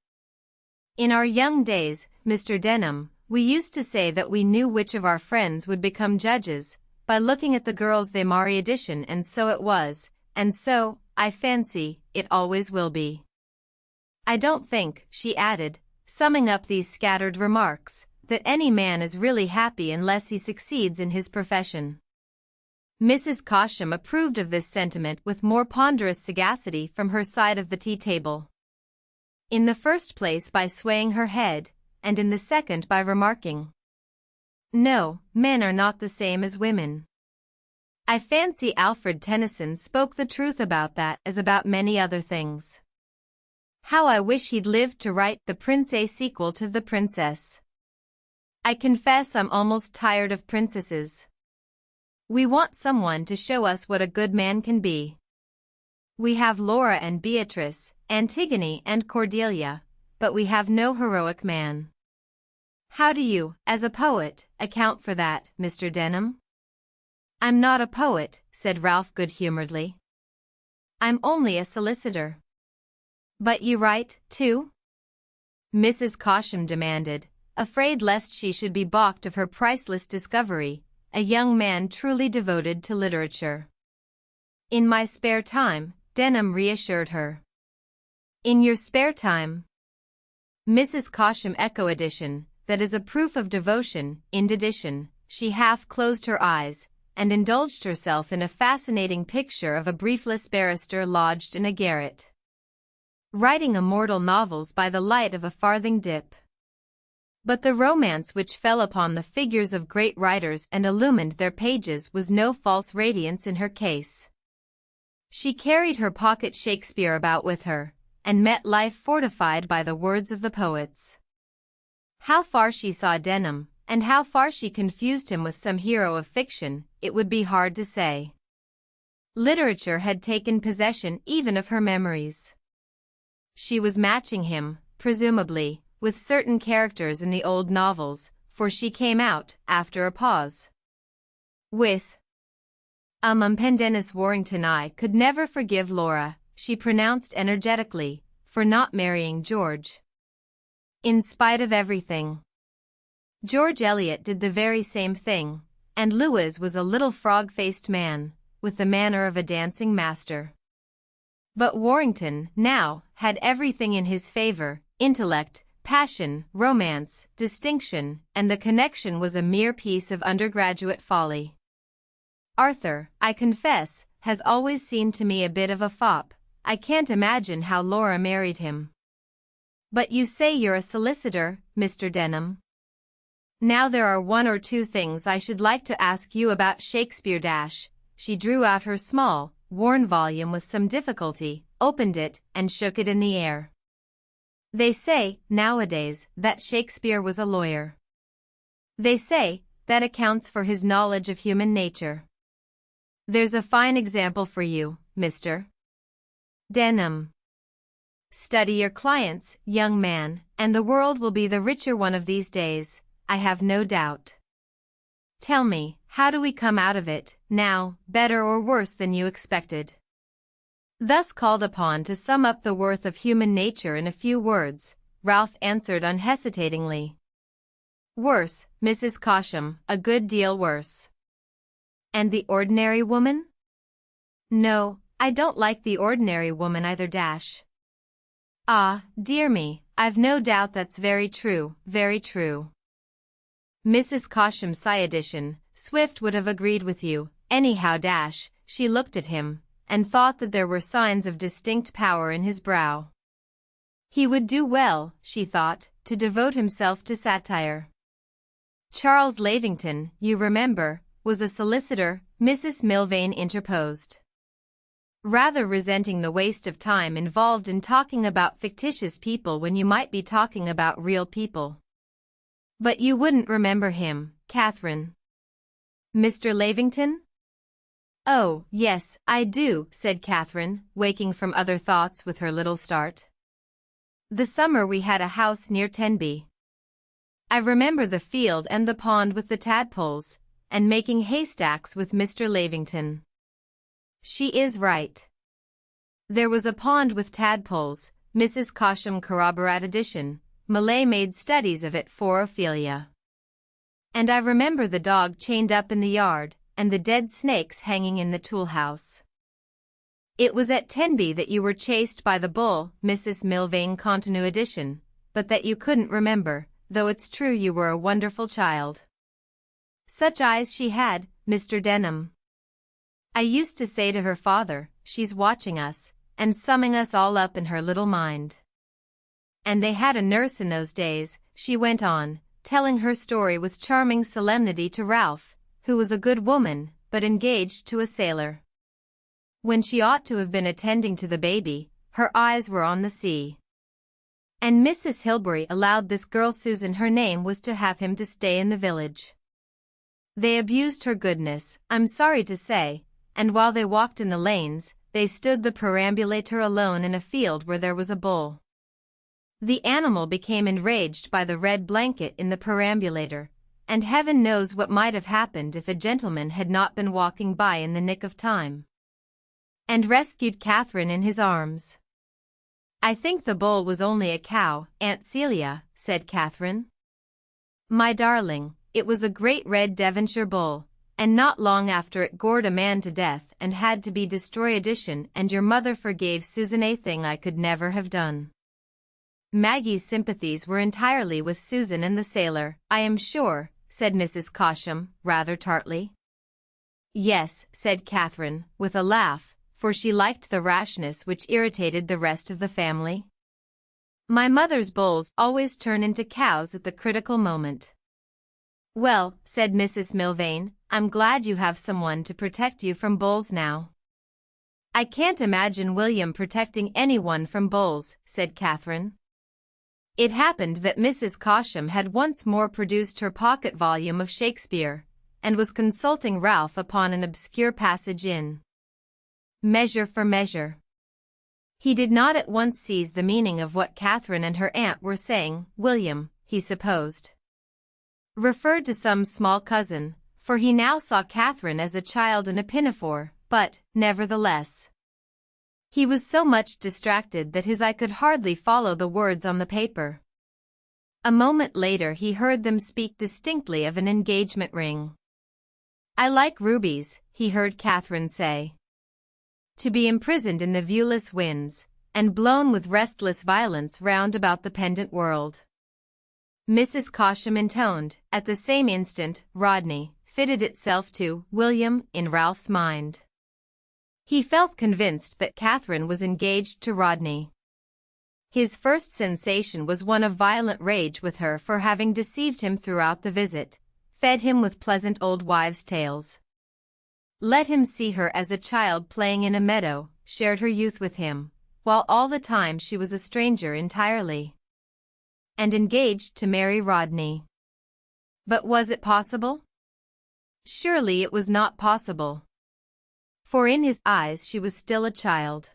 In our young days, Mr. Denham, we used to say that we knew which of our friends would become judges, by looking at the girls they marry edition, and so it was, and so, I fancy, it always will be. I don't think, she added, summing up these scattered remarks, that any man is really happy unless he succeeds in his profession. Mrs. Cosham approved of this sentiment with more ponderous sagacity from her side of the tea-table. In the first place by swaying her head, and in the second by remarking, "No, men are not the same as women." I fancy Alfred Tennyson spoke the truth about that as about many other things. How I wish he'd lived to write The Prince, a sequel to The Princess. I confess I'm almost tired of princesses. We want someone to show us what a good man can be. We have Laura and Beatrice, Antigone and Cordelia, but we have no heroic man. How do you, as a poet, account for that, Mr. Denham? I'm not a poet, said Ralph good-humoredly. I'm only a solicitor. But you write, too? Mrs. Cosham demanded, afraid lest she should be balked of her priceless discovery, a young man truly devoted to literature. In my spare time, Denham reassured her. In your spare time? Mrs. Cosham echo addition, that is a proof of devotion, in addition, she half closed her eyes, and indulged herself in a fascinating picture of a briefless barrister lodged in a garret, writing immortal novels by the light of a farthing dip. But the romance which fell upon the figures of great writers and illumined their pages was no false radiance in her case. She carried her pocket Shakespeare about with her, and met life fortified by the words of the poets. How far she saw Denham, and how far she confused him with some hero of fiction, it would be hard to say. Literature had taken possession even of her memories. She was matching him, presumably, with certain characters in the old novels, for she came out, after a pause, with Pendennis Warrington. I could never forgive Laura, she pronounced energetically, for not marrying George. In spite of everything. George Eliot did the very same thing, and Lewis was a little frog-faced man, with the manner of a dancing master. But Warrington, now, had everything in his favor, intellect, passion, romance, distinction, and the connection was a mere piece of undergraduate folly. Arthur, I confess, has always seemed to me a bit of a fop. I can't imagine how Laura married him. But you say you're a solicitor, Mr. Denham. Now there are one or two things I should like to ask you about Shakespeare. She drew out her small, worn volume with some difficulty, opened it, and shook it in the air. They say, nowadays, that Shakespeare was a lawyer. They say, that accounts for his knowledge of human nature. There's a fine example for you, Mr. Denham. Study your clients, young man, and the world will be the richer one of these days. I have no doubt. Tell me, how do we come out of it, now, better or worse than you expected? Thus called upon to sum up the worth of human nature in a few words, Ralph answered unhesitatingly. Worse, Mrs. Cosham, a good deal worse. And the ordinary woman? No, I don't like the ordinary woman either. Ah, dear me, I've no doubt that's very true, very true. Mrs. Cosham's addition, Swift would have agreed with you, anyhow. She looked at him, and thought that there were signs of distinct power in his brow. He would do well, she thought, to devote himself to satire. Charles Lavington, you remember, was a solicitor, Mrs. Milvain interposed. Rather resenting the waste of time involved in talking about fictitious people when you might be talking about real people. But you wouldn't remember him, Catherine. Mr. Lavington? Oh, yes, I do, said Catherine, waking from other thoughts with her little start. The summer we had a house near Tenby. I remember the field and the pond with the tadpoles, and making haystacks with Mr. Lavington. She is right. There was a pond with tadpoles, Mrs. Cosham corroborated addition. Millais made studies of it for Ophelia. And I remember the dog chained up in the yard, and the dead snakes hanging in the tool house. It was at Tenby that you were chased by the bull, Mrs. Milvain continued addition, but that you couldn't remember, though it's true you were a wonderful child. Such eyes she had, Mr. Denham. I used to say to her father, she's watching us, and summing us all up in her little mind. And they had a nurse in those days, she went on, telling her story with charming solemnity to Ralph, who was a good woman, but engaged to a sailor. When she ought to have been attending to the baby, her eyes were on the sea. And Mrs. Hilbery allowed this girl Susan, her name was, to have him to stay in the village. They abused her goodness, I'm sorry to say, and while they walked in the lanes, they stood the perambulator alone in a field where there was a bull. The animal became enraged by the red blanket in the perambulator, and heaven knows what might have happened if a gentleman had not been walking by in the nick of time, and rescued Catherine in his arms. I think the bull was only a cow, Aunt Celia, said Catherine. My darling, it was a great red Devonshire bull, and not long after it gored a man to death and had to be destroyed addition, and your mother forgave Susan, a thing I could never have done. Maggie's sympathies were entirely with Susan and the sailor, I am sure, said Mrs. Cosham, rather tartly. Yes, said Catherine, with a laugh, for she liked the rashness which irritated the rest of the family. My mother's bulls always turn into cows at the critical moment. Well, said Mrs. Milvain, I'm glad you have someone to protect you from bulls now. I can't imagine William protecting anyone from bulls, said Catherine. It happened that Mrs. Cosham had once more produced her pocket volume of Shakespeare, and was consulting Ralph upon an obscure passage in Measure for Measure. He did not at once seize the meaning of what Catherine and her aunt were saying. William, he supposed, referred to some small cousin, for he now saw Catherine as a child in a pinafore, but, nevertheless, he was so much distracted that his eye could hardly follow the words on the paper. A moment later he heard them speak distinctly of an engagement ring. I like rubies, he heard Catherine say. To be imprisoned in the viewless winds, and blown with restless violence round about the pendant world. Mrs. Cosham intoned, at the same instant, Rodney, fitted itself to William in Ralph's mind. He felt convinced that Catherine was engaged to Rodney. His first sensation was one of violent rage with her for having deceived him throughout the visit, fed him with pleasant old wives' tales, let him see her as a child playing in a meadow, shared her youth with him, while all the time she was a stranger entirely, and engaged to marry Rodney. But was it possible? Surely it was not possible. For in his eyes she was still a child.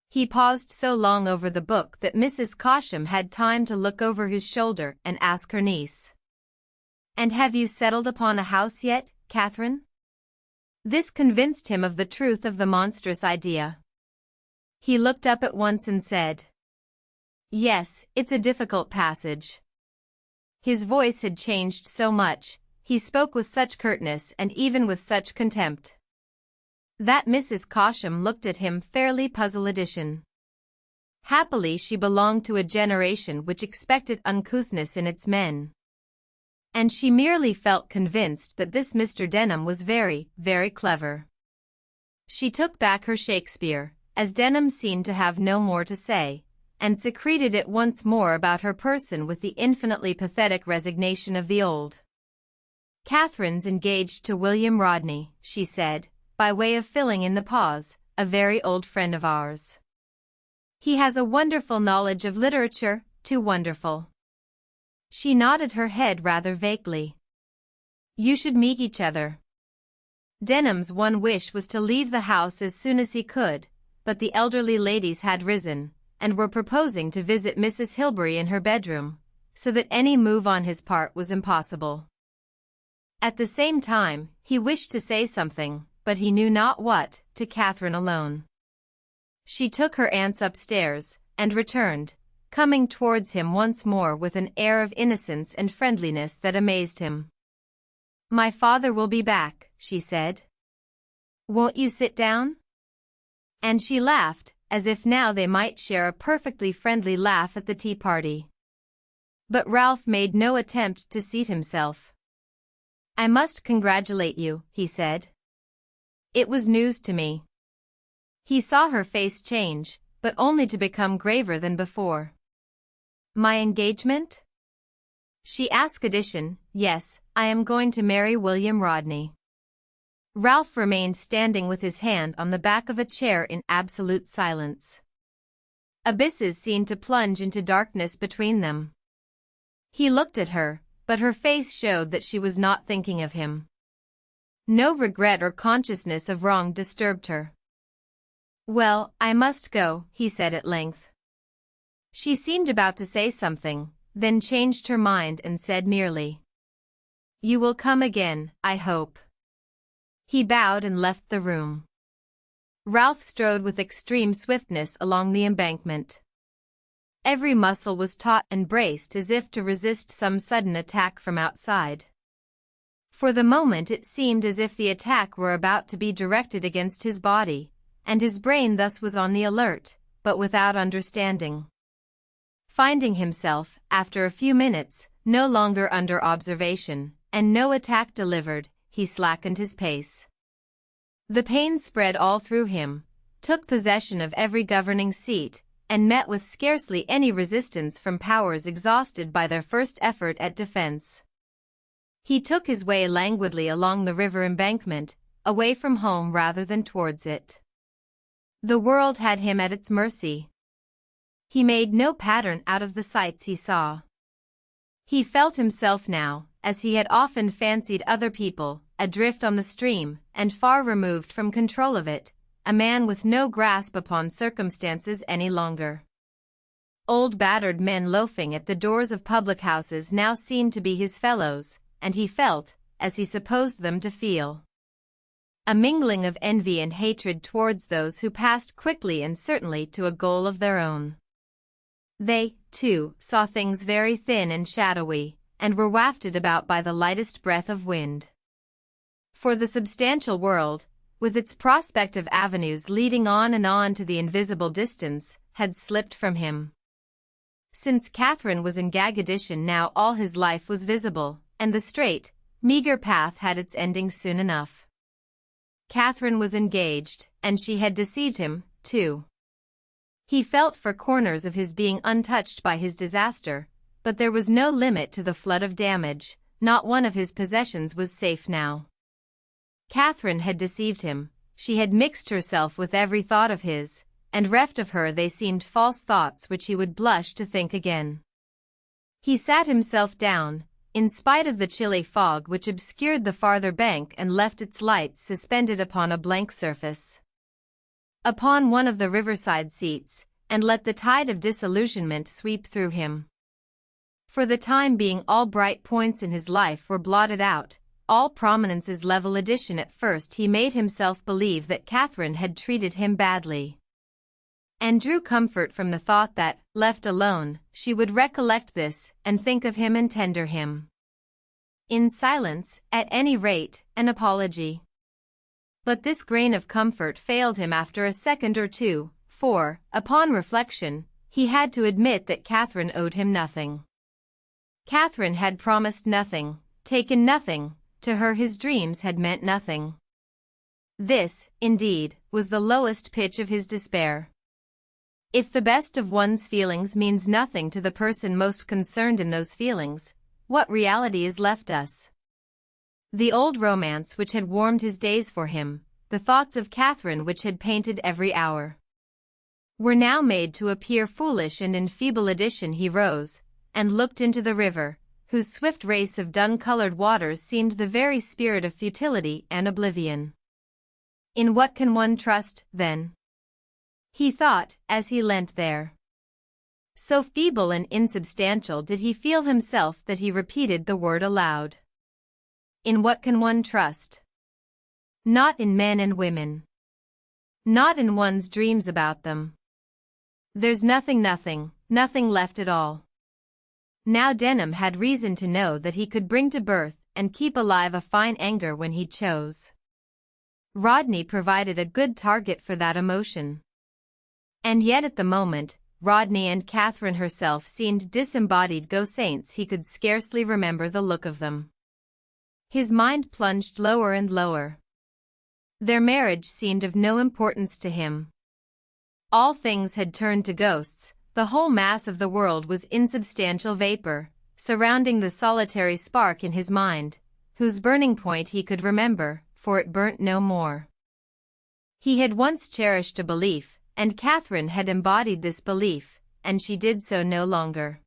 He paused so long over the book that Mrs. Cosham had time to look over his shoulder and ask her niece, And have you settled upon a house yet, Catherine? This convinced him of the truth of the monstrous idea. He looked up at once and said, "Yes, it's a difficult passage." His voice had changed so much, he spoke with such curtness and even with such contempt, that Mrs. Cosham looked at him fairly puzzled. Happily she belonged to a generation which expected uncouthness in its men. And she merely felt convinced that this Mr. Denham was very, very clever. She took back her Shakespeare, as Denham seemed to have no more to say, and secreted it once more about her person with the infinitely pathetic resignation of the old. "Catherine's engaged to William Rodney," she said, by way of filling in the pause, "a very old friend of ours. He has a wonderful knowledge of literature, too wonderful." She nodded her head rather vaguely. "You should meet each other." Denham's one wish was to leave the house as soon as he could, but the elderly ladies had risen, and were proposing to visit Mrs. Hilbery in her bedroom, so that any move on his part was impossible. At the same time, he wished to say something, but he knew not what, to Catherine alone. She took her aunts upstairs, and returned, coming towards him once more with an air of innocence and friendliness that amazed him. "My father will be back," she said. "Won't you sit down?" And she laughed, as if now they might share a perfectly friendly laugh at the tea party. But Ralph made no attempt to seat himself. "I must congratulate you," he said. "It was news to me." He saw her face change, but only to become graver than before. "My engagement?" she asked. "Yes, I am going to marry William Rodney." Ralph remained standing with his hand on the back of a chair in absolute silence. Abysses seemed to plunge into darkness between them. He looked at her, but her face showed that she was not thinking of him. No regret or consciousness of wrong disturbed her. "Well, I must go," he said at length. She seemed about to say something, then changed her mind and said merely, "You will come again, I hope." He bowed and left the room. Ralph strode with extreme swiftness along the embankment. Every muscle was taut and braced as if to resist some sudden attack from outside. For the moment it seemed as if the attack were about to be directed against his body, and his brain thus was on the alert, but without understanding. Finding himself, after a few minutes, no longer under observation, and no attack delivered, he slackened his pace. The pain spread all through him, took possession of every governing seat, and met with scarcely any resistance from powers exhausted by their first effort at defense. He took his way languidly along the river embankment, away from home rather than towards it. The world had him at its mercy. He made no pattern out of the sights he saw. He felt himself now, as he had often fancied other people, adrift on the stream, and far removed from control of it, a man with no grasp upon circumstances any longer. Old battered men loafing at the doors of public houses now seemed to be his fellows, and he felt, as he supposed them to feel, a mingling of envy and hatred towards those who passed quickly and certainly to a goal of their own. They, too, saw things very thin and shadowy, and were wafted about by the lightest breath of wind. For the substantial world, with its prospect of avenues leading on and on to the invisible distance, had slipped from him. Since Catherine was in Gagadishan now all his life was visible, and the straight, meager path had its ending soon enough. Catherine was engaged, and she had deceived him, too. He felt for corners of his being untouched by his disaster, but there was no limit to the flood of damage, not one of his possessions was safe now. Catherine had deceived him, she had mixed herself with every thought of his, and reft of her they seemed false thoughts which he would blush to think again. He sat himself down, in spite of the chilly fog which obscured the farther bank and left its lights suspended upon a blank surface, upon one of the riverside seats, and let the tide of disillusionment sweep through him. For the time being all bright points in his life were blotted out, all prominence's level addition. At first he made himself believe that Catherine had treated him badly, and drew comfort from the thought that, left alone, she would recollect this and think of him and tender him, in silence, at any rate, an apology. But this grain of comfort failed him after a second or two, for, upon reflection, he had to admit that Catherine owed him nothing. Catherine had promised nothing, taken nothing, to her his dreams had meant nothing. This, indeed, was the lowest pitch of his despair. If the best of one's feelings means nothing to the person most concerned in those feelings, what reality is left us? The old romance which had warmed his days for him, the thoughts of Catherine which had painted every hour, were now made to appear foolish, and in feeble addition he rose, and looked into the river, whose swift race of dun-colored waters seemed the very spirit of futility and oblivion. In what can one trust, then? He thought, as he leant there. So feeble and insubstantial did he feel himself that he repeated the word aloud. In what can one trust? Not in men and women. Not in one's dreams about them. There's nothing left at all. Now Denham had reason to know that he could bring to birth and keep alive a fine anger when he chose. Rodney provided a good target for that emotion. And yet at the moment, Rodney and Catherine herself seemed disembodied ghost saints. He could scarcely remember the look of them. His mind plunged lower and lower. Their marriage seemed of no importance to him. All things had turned to ghosts, the whole mass of the world was insubstantial vapor, surrounding the solitary spark in his mind, whose burning point he could remember, for it burnt no more. He had once cherished a belief, and Catherine had embodied this belief, and she did so no longer.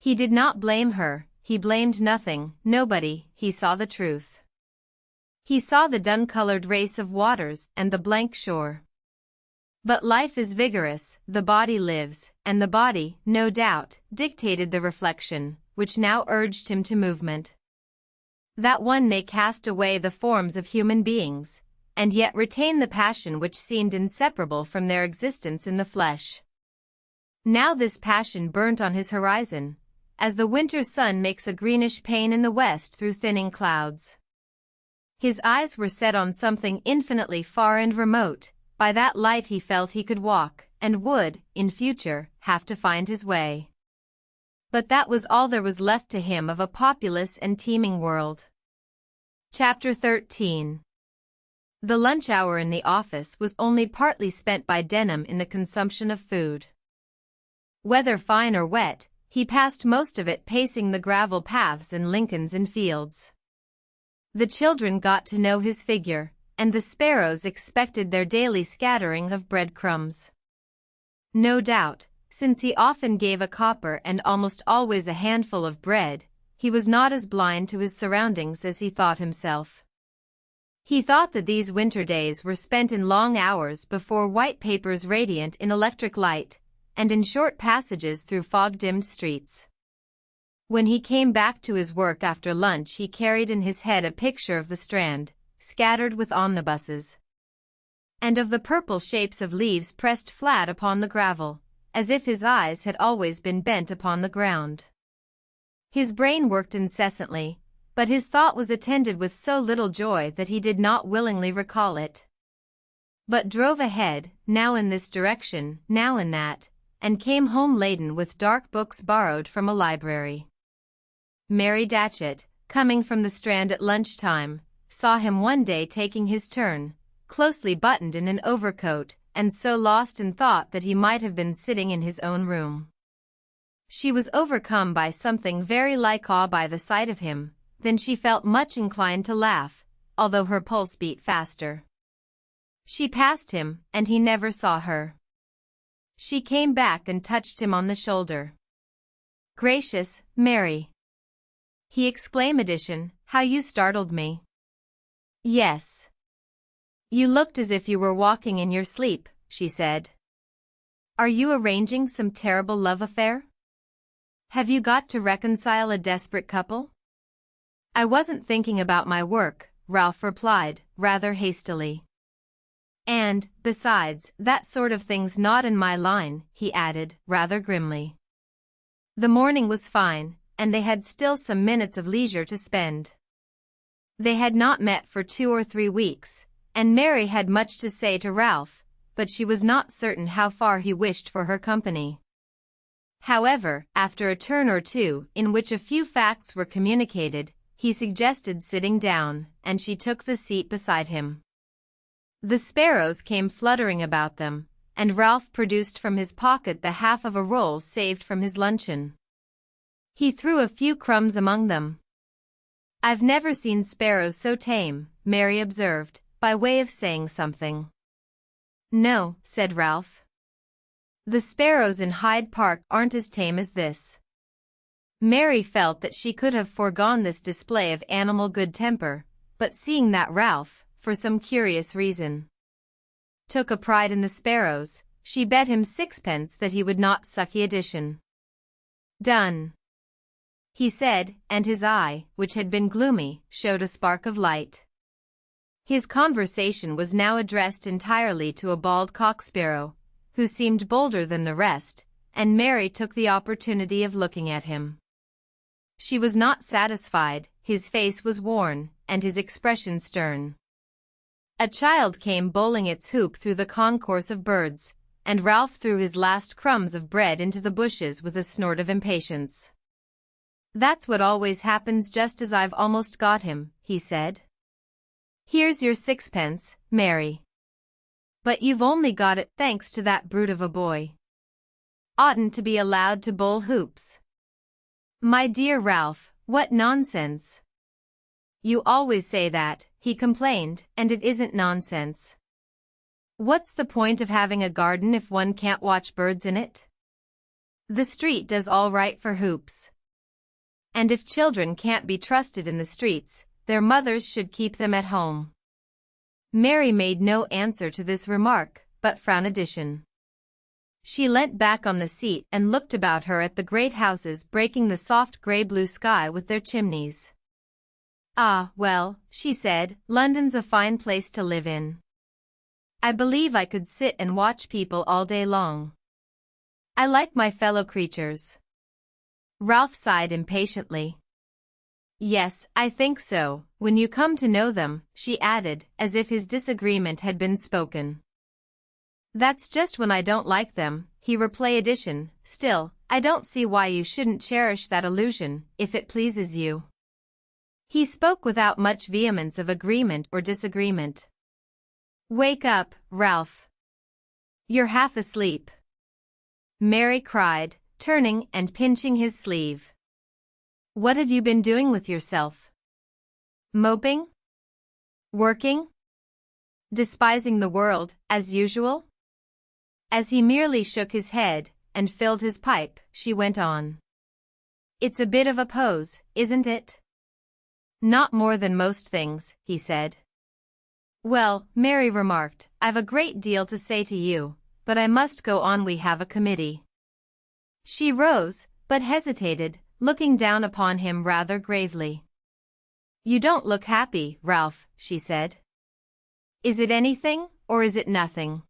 He did not blame her, he blamed nothing, nobody. He saw the truth. He saw the dun-colored race of waters and the blank shore. But life is vigorous, the body lives, and the body, no doubt, dictated the reflection, which now urged him to movement. That one may cast away the forms of human beings, and yet retain the passion which seemed inseparable from their existence in the flesh. Now this passion burnt on his horizon, as the winter sun makes a greenish pane in the west through thinning clouds. His eyes were set on something infinitely far and remote. By that light he felt he could walk, and would, in future, have to find his way. But that was all there was left to him of a populous and teeming world. Chapter 13. The lunch hour in the office was only partly spent by Denham in the consumption of food. Whether fine or wet, he passed most of it pacing the gravel paths in Lincoln's Inn Fields. The children got to know his figure, and the sparrows expected their daily scattering of breadcrumbs. No doubt, since he often gave a copper and almost always a handful of bread, he was not as blind to his surroundings as he thought himself. He thought that these winter days were spent in long hours before white papers radiant in electric light, and in short passages through fog-dimmed streets. When he came back to his work after lunch he carried in his head a picture of the Strand, scattered with omnibuses, and of the purple shapes of leaves pressed flat upon the gravel, as if his eyes had always been bent upon the ground. His brain worked incessantly, but his thought was attended with so little joy that he did not willingly recall it, but drove ahead, now in this direction, now in that, and came home laden with dark books borrowed from a library. Mary Datchet, coming from the Strand at lunchtime, saw him one day taking his turn, closely buttoned in an overcoat, and so lost in thought that he might have been sitting in his own room. She was overcome by something very like awe by the sight of him, then she felt much inclined to laugh, although her pulse beat faster. She passed him, and he never saw her. She came back and touched him on the shoulder. "Gracious, Mary!" he exclaimed. "Addition, how you startled me!" "Yes. You looked as if you were walking in your sleep," she said. "Are you arranging some terrible love affair?" Have you got to reconcile a desperate couple? I wasn't thinking about my work, Ralph replied, rather hastily. And, besides, that sort of thing's not in my line, he added, rather grimly. The morning was fine, and they had still some minutes of leisure to spend. They had not met for 2 or 3 weeks, and Mary had much to say to Ralph, but she was not certain how far he wished for her company. However, after a turn or two in which a few facts were communicated, he suggested sitting down, and she took the seat beside him. The sparrows came fluttering about them, and Ralph produced from his pocket the half of a roll saved from his luncheon. He threw a few crumbs among them. I've never seen sparrows so tame, Mary observed, by way of saying something. No, said Ralph. The sparrows in Hyde Park aren't as tame as this. Mary felt that she could have foregone this display of animal good temper, but seeing that Ralph, for some curious reason, took a pride in the sparrows, she bet him 6pence that he would not suck the addition. Done, he said, and his eye, which had been gloomy, showed a spark of light. His conversation was now addressed entirely to a bald cock sparrow, who seemed bolder than the rest, and Mary took the opportunity of looking at him. She was not satisfied, his face was worn, and his expression stern. A child came bowling its hoop through the concourse of birds, and Ralph threw his last crumbs of bread into the bushes with a snort of impatience. That's what always happens just as I've almost got him, he said. Here's your 6pence, Mary. But you've only got it thanks to that brute of a boy. Oughtn't to be allowed to bowl hoops. My dear Ralph, what nonsense. You always say that, he complained, and it isn't nonsense. What's the point of having a garden if one can't watch birds in it? The street does all right for hoops. And if children can't be trusted in the streets, their mothers should keep them at home. Mary made no answer to this remark, but frowned addition. She leant back on the seat and looked about her at the great houses breaking the soft grey-blue sky with their chimneys. Ah, well, she said, London's a fine place to live in. I believe I could sit and watch people all day long. I like my fellow creatures. Ralph sighed impatiently. Yes, I think so, when you come to know them, she added, as if his disagreement had been spoken. That's just when I don't like them, he replied addition, still, I don't see why you shouldn't cherish that illusion, if it pleases you. He spoke without much vehemence of agreement or disagreement. Wake up, Ralph. You're half asleep, Mary cried, turning and pinching his sleeve. What have you been doing with yourself? Moping? Working? Despising the world, as usual? As he merely shook his head and filled his pipe, she went on. It's a bit of a pose, isn't it? Not more than most things, he said. Well, Mary remarked, I've a great deal to say to you, but I must go on. We have a committee. She rose, but hesitated, looking down upon him rather gravely. You don't look happy, Ralph, she said. Is it anything, or is it nothing?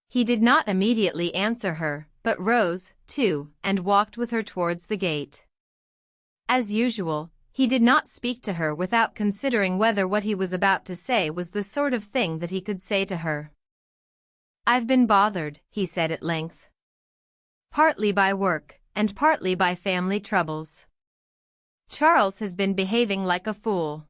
He did not immediately answer her, but rose, too, and walked with her towards the gate. As usual, he did not speak to her without considering whether what he was about to say was the sort of thing that he could say to her. I've been bothered, he said at length. Partly by work, and partly by family troubles. Charles has been behaving like a fool.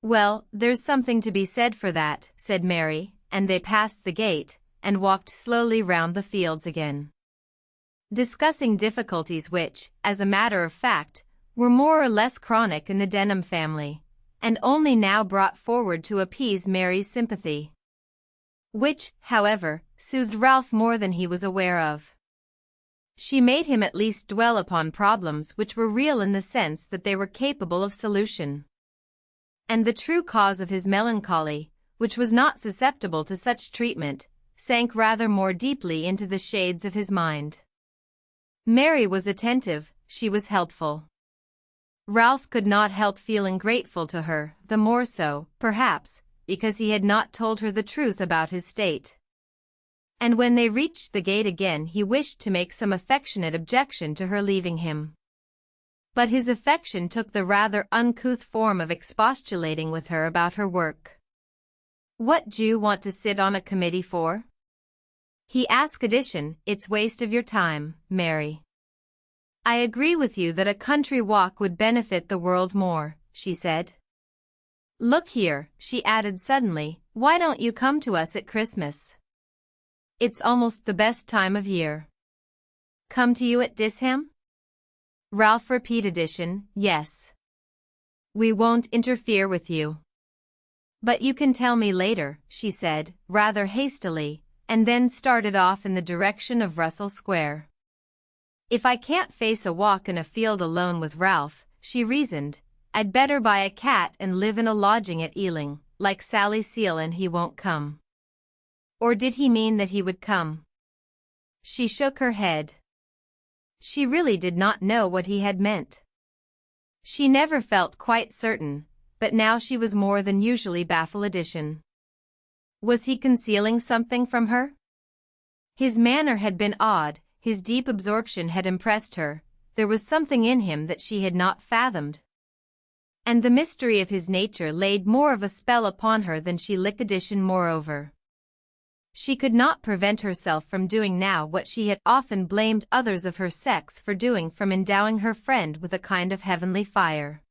Well, there's something to be said for that, said Mary, and they passed the gate, and walked slowly round the fields again, discussing difficulties which, as a matter of fact, were more or less chronic in the Denham family, and only now brought forward to appease Mary's sympathy, which, however, soothed Ralph more than he was aware of. She made him at least dwell upon problems which were real in the sense that they were capable of solution. And the true cause of his melancholy, which was not susceptible to such treatment, sank rather more deeply into the shades of his mind. Mary was attentive, she was helpful. Ralph could not help feeling grateful to her, the more so, perhaps, because he had not told her the truth about his state. And when they reached the gate again he wished to make some affectionate objection to her leaving him. But his affection took the rather uncouth form of expostulating with her about her work. "What do you want to sit on a committee for?" he asked. "Addition, it's waste of your time, Mary." "I agree with you that a country walk would benefit the world more," she said. "Look here," she added suddenly, "why don't you come to us at Christmas? It's almost the best time of year." "Come to you at Disham?" Ralph repeated. "Addition, yes. We won't interfere with you." "But you can tell me later," she said, rather hastily, and then started off in the direction of Russell Square. "If I can't face a walk in a field alone with Ralph," she reasoned, "I'd better buy a cat and live in a lodging at Ealing, like Sally Seal, and he won't come." Or did he mean that he would come? She shook her head. She really did not know what he had meant. She never felt quite certain, but now she was more than usually baffled. Addition. Was he concealing something from her? His manner had been odd, his deep absorption had impressed her, there was something in him that she had not fathomed. And the mystery of his nature laid more of a spell upon her than she liked. Addition. Moreover, she could not prevent herself from doing now what she had often blamed others of her sex for doing, from endowing her friend with a kind of heavenly fire,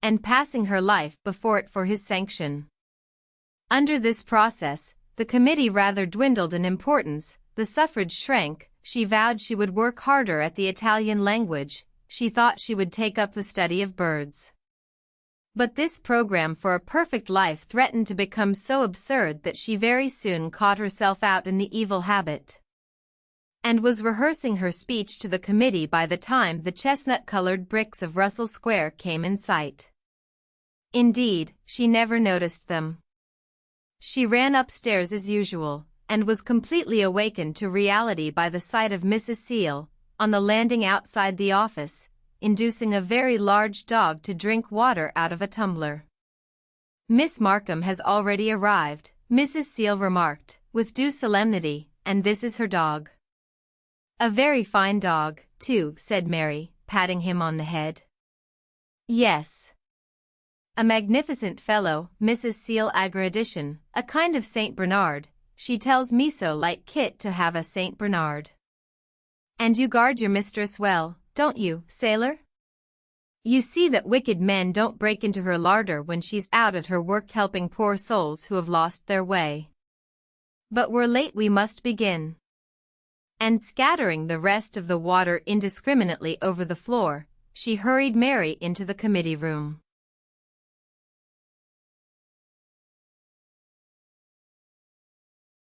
and passing her life before it for his sanction. Under this process, the committee rather dwindled in importance, the suffrage shrank, she vowed she would work harder at the Italian language, she thought she would take up the study of birds. But this program for a perfect life threatened to become so absurd that she very soon caught herself out in the evil habit, and was rehearsing her speech to the committee by the time the chestnut-colored bricks of Russell Square came in sight. Indeed, she never noticed them. She ran upstairs as usual, and was completely awakened to reality by the sight of Mrs. Seal, on the landing outside the office, inducing a very large dog to drink water out of a tumbler. "Miss Markham has already arrived," Mrs. Seal remarked, with due solemnity, "and this is her dog." "A very fine dog, too," said Mary, patting him on the head. "Yes. A magnificent fellow," Mrs. Seal agreed. "Addition, a kind of Saint Bernard. She tells me so like Kit to have a Saint Bernard." "And you guard your mistress well, don't you, sailor? You see that wicked men don't break into her larder when she's out at her work helping poor souls who have lost their way. But we're late, we must begin." And scattering the rest of the water indiscriminately over the floor, she hurried Mary into the committee room.